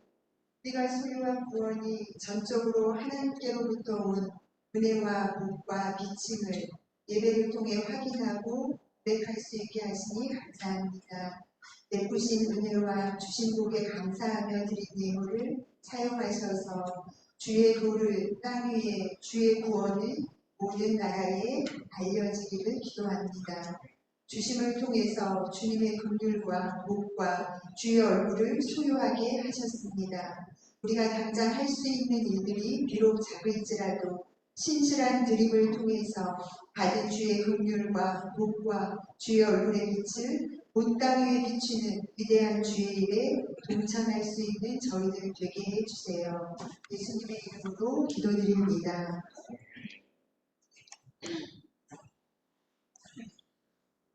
G: 우리가 소유한 구원이 전적으로 하나님께로부터 온 은혜와 복과 비침을 예배를 통해 확인하고 고백할 수 있게 하시니 감사합니다. 베푸신 은혜와 주신 복에 감사하며 드린 예물을 사용하셔서 주의 도를 땅 위에 주의 구원을 모든 나라에 알려지기를 기도합니다. 주심을 통해서 주님의 긍휼과 복과 주의 얼굴을 소유하게 하셨습니다. 우리가 당장 할 수 있는 일들이 비록 작을지라도 신실한 드림을 통해서 받은 주의 긍휼과 복과 주의 얼굴의 빛을 온 땅 위에 비추는 위대한 주의 일에 동참할 수 있는 저희들 되게 해주세요. 예수님의 이름으로 기도드립니다.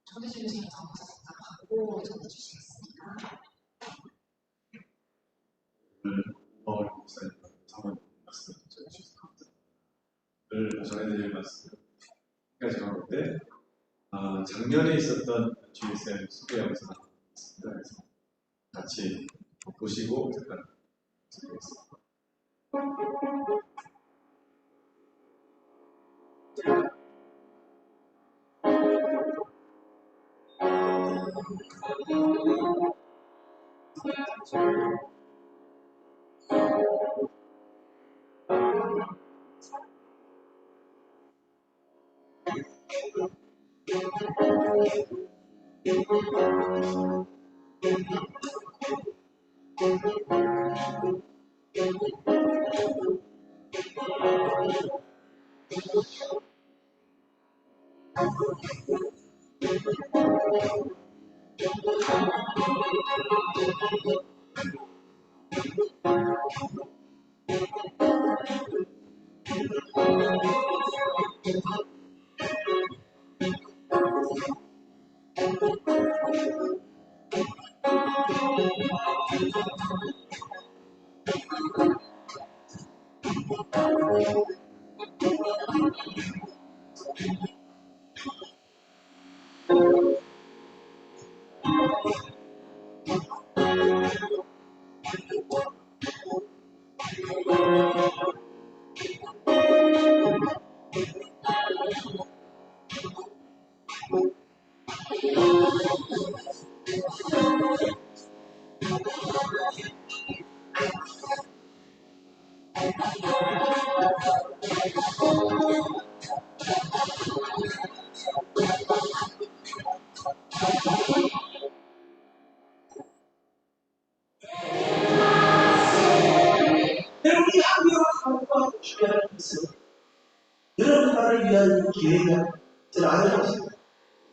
A: 전해주신 감사하고 전해주시겠습니다.
B: 오늘 목사님 사모님 말씀을 전해주셔서 감사합니다. 오늘 전해드릴 말씀 한 가지 가운데 작년에 있었던 GSM 소개 영상을 봤습니다. 그래서 같이 보시고 잠깐 드리겠습니다.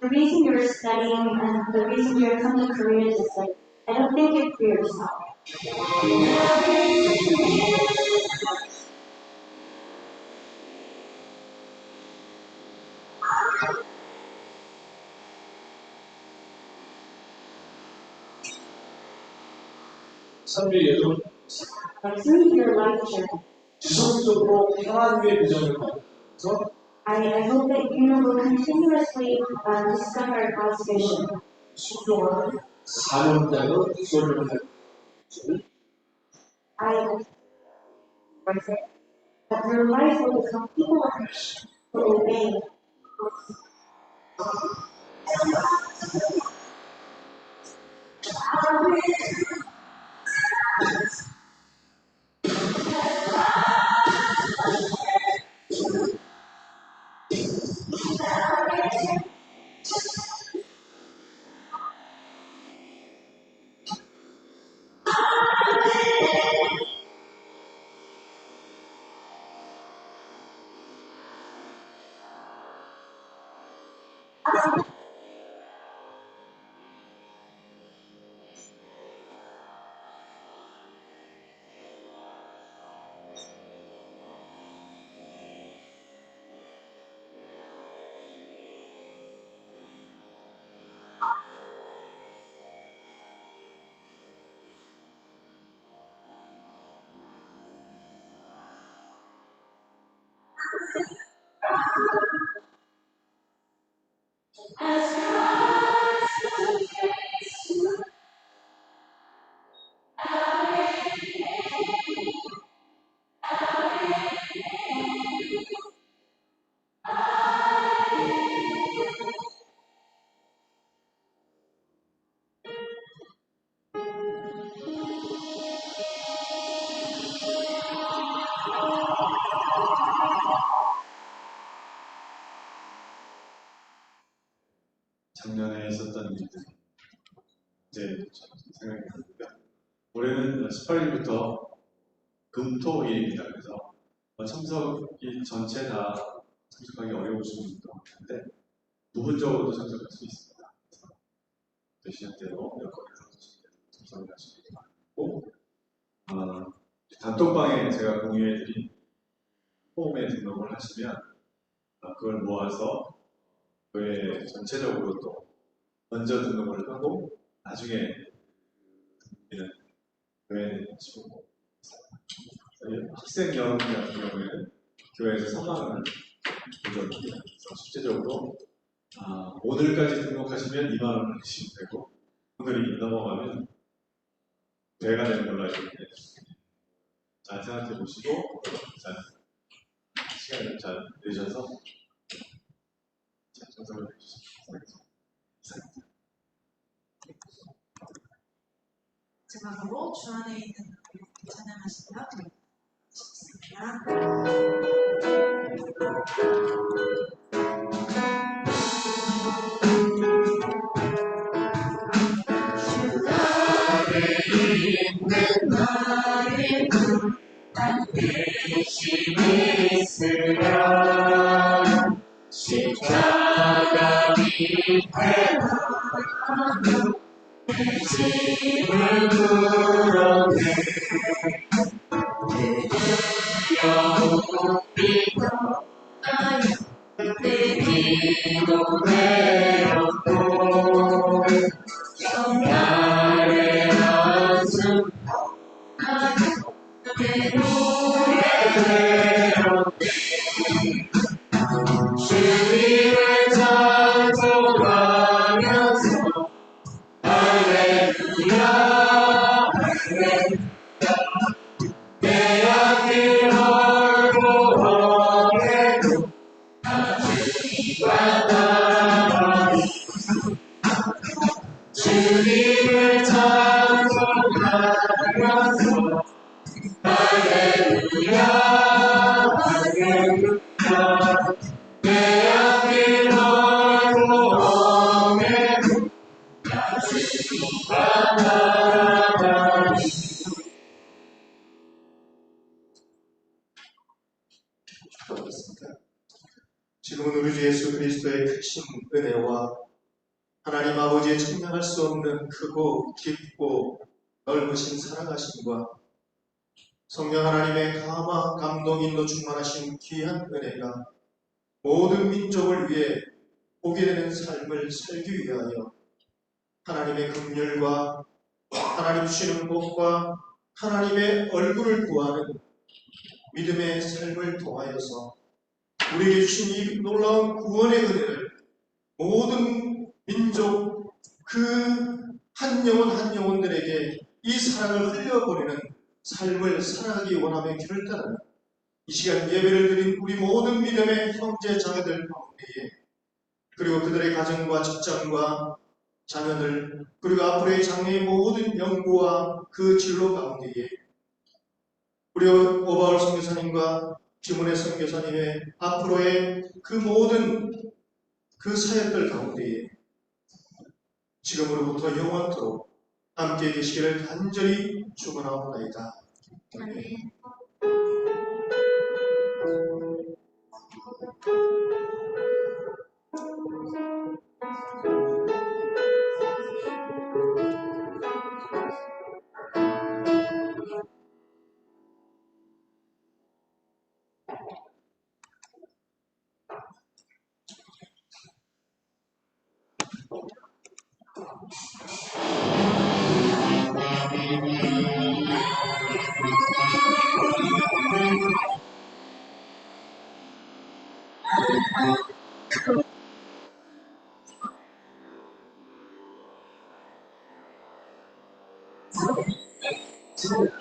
H: The reason you're studying and the reason you're coming to Korea to study, I don't think it's for yourself. Like through your life journey,
E: 지속적으로 평안 위의 비전을 가지면서
H: I hope that you will continuously discover God's vision.
E: 순종하는 사명자로 소리를 해.
H: That your life will become people who obey.
B: 작년에 있었던 일들이 이제 생각이 나고요. 올해는 18일부터 금토일입니다. 그래서 참석이 전체 다 참석하기 어려우신 분도 많은데 부분적으로도 참석할 수 있습니다. 그래서 되시는 대로 여건에서 참석을 하시기 바라고, 단톡방에 제가 공유해드린 폼에 등록을 하시면 그걸 모아서 교회 전체적으로 또 먼저 등록을 하고 나중에 등록비는 교회에 치고, 학생 여러분 같은 경우에는 교회에서 3만 원을 보조합니다. 그래서 실제적으로 오늘까지 등록하시면 2만 원을 내시면 되고, 오늘이 넘어가면 배가 되는 걸로 알고 있는데 잘 생각해 보시고 시간을 잘 내셔서 참석을 해주시면 감사합니다.
A: 마지막으로 주 안에 있는 찬양하시며 드리겠습니다.
I: 있는 나의 문 안되심이 있으랴 십자가 밑에 나가며 내 짐을 풀어내 내 영혼이 떠나요 내 기도 내었고 나의 한숨 내 노래대로 주님을 찬송하면서 할렐루야 할렐루야 내 앞길 걸고 어게도 주님과 나가리 주님을 찬송하면서 할렐루야 할렐루야 내 앞길 걸고 어게도 주님과 나가리.
E: 지금은 우리 주 예수 그리스도의 크신 은혜와 하나님 아버지의 측량할 수 없는 크고 깊고 넓으신 사랑하심과 성령 하나님의 감화 감동 인도 충만하신 귀한 은혜가 모든 민족을 위해 복이 되는 삶을 살기 위하여 하나님의 긍휼과 하나님 주시는 복과 하나님의 얼굴을 구하는 믿음의 삶을 통하여서 우리에게 주신 이 놀라운 구원의 은혜를 모든 민족 그 한 영혼 한 영혼들에게 이 사랑을 흘려보내는 삶을 살아가기 원하며 결단하는 이 시간 예배를 드린 우리 모든 믿음의 형제 자매들 가운데에 그리고 그들의 가정과 직장과 자녀들 그리고 앞으로의 장래의 모든 연구와 그 진로 가운데에 우리 오바울 선교사님과 김은혜 선교사님의 앞으로의 그 모든 그 사역들 가운데에 지금으로부터 영원토록 함께 계시기를 간절히 축원하옵나이다. 아멘.
I: 네.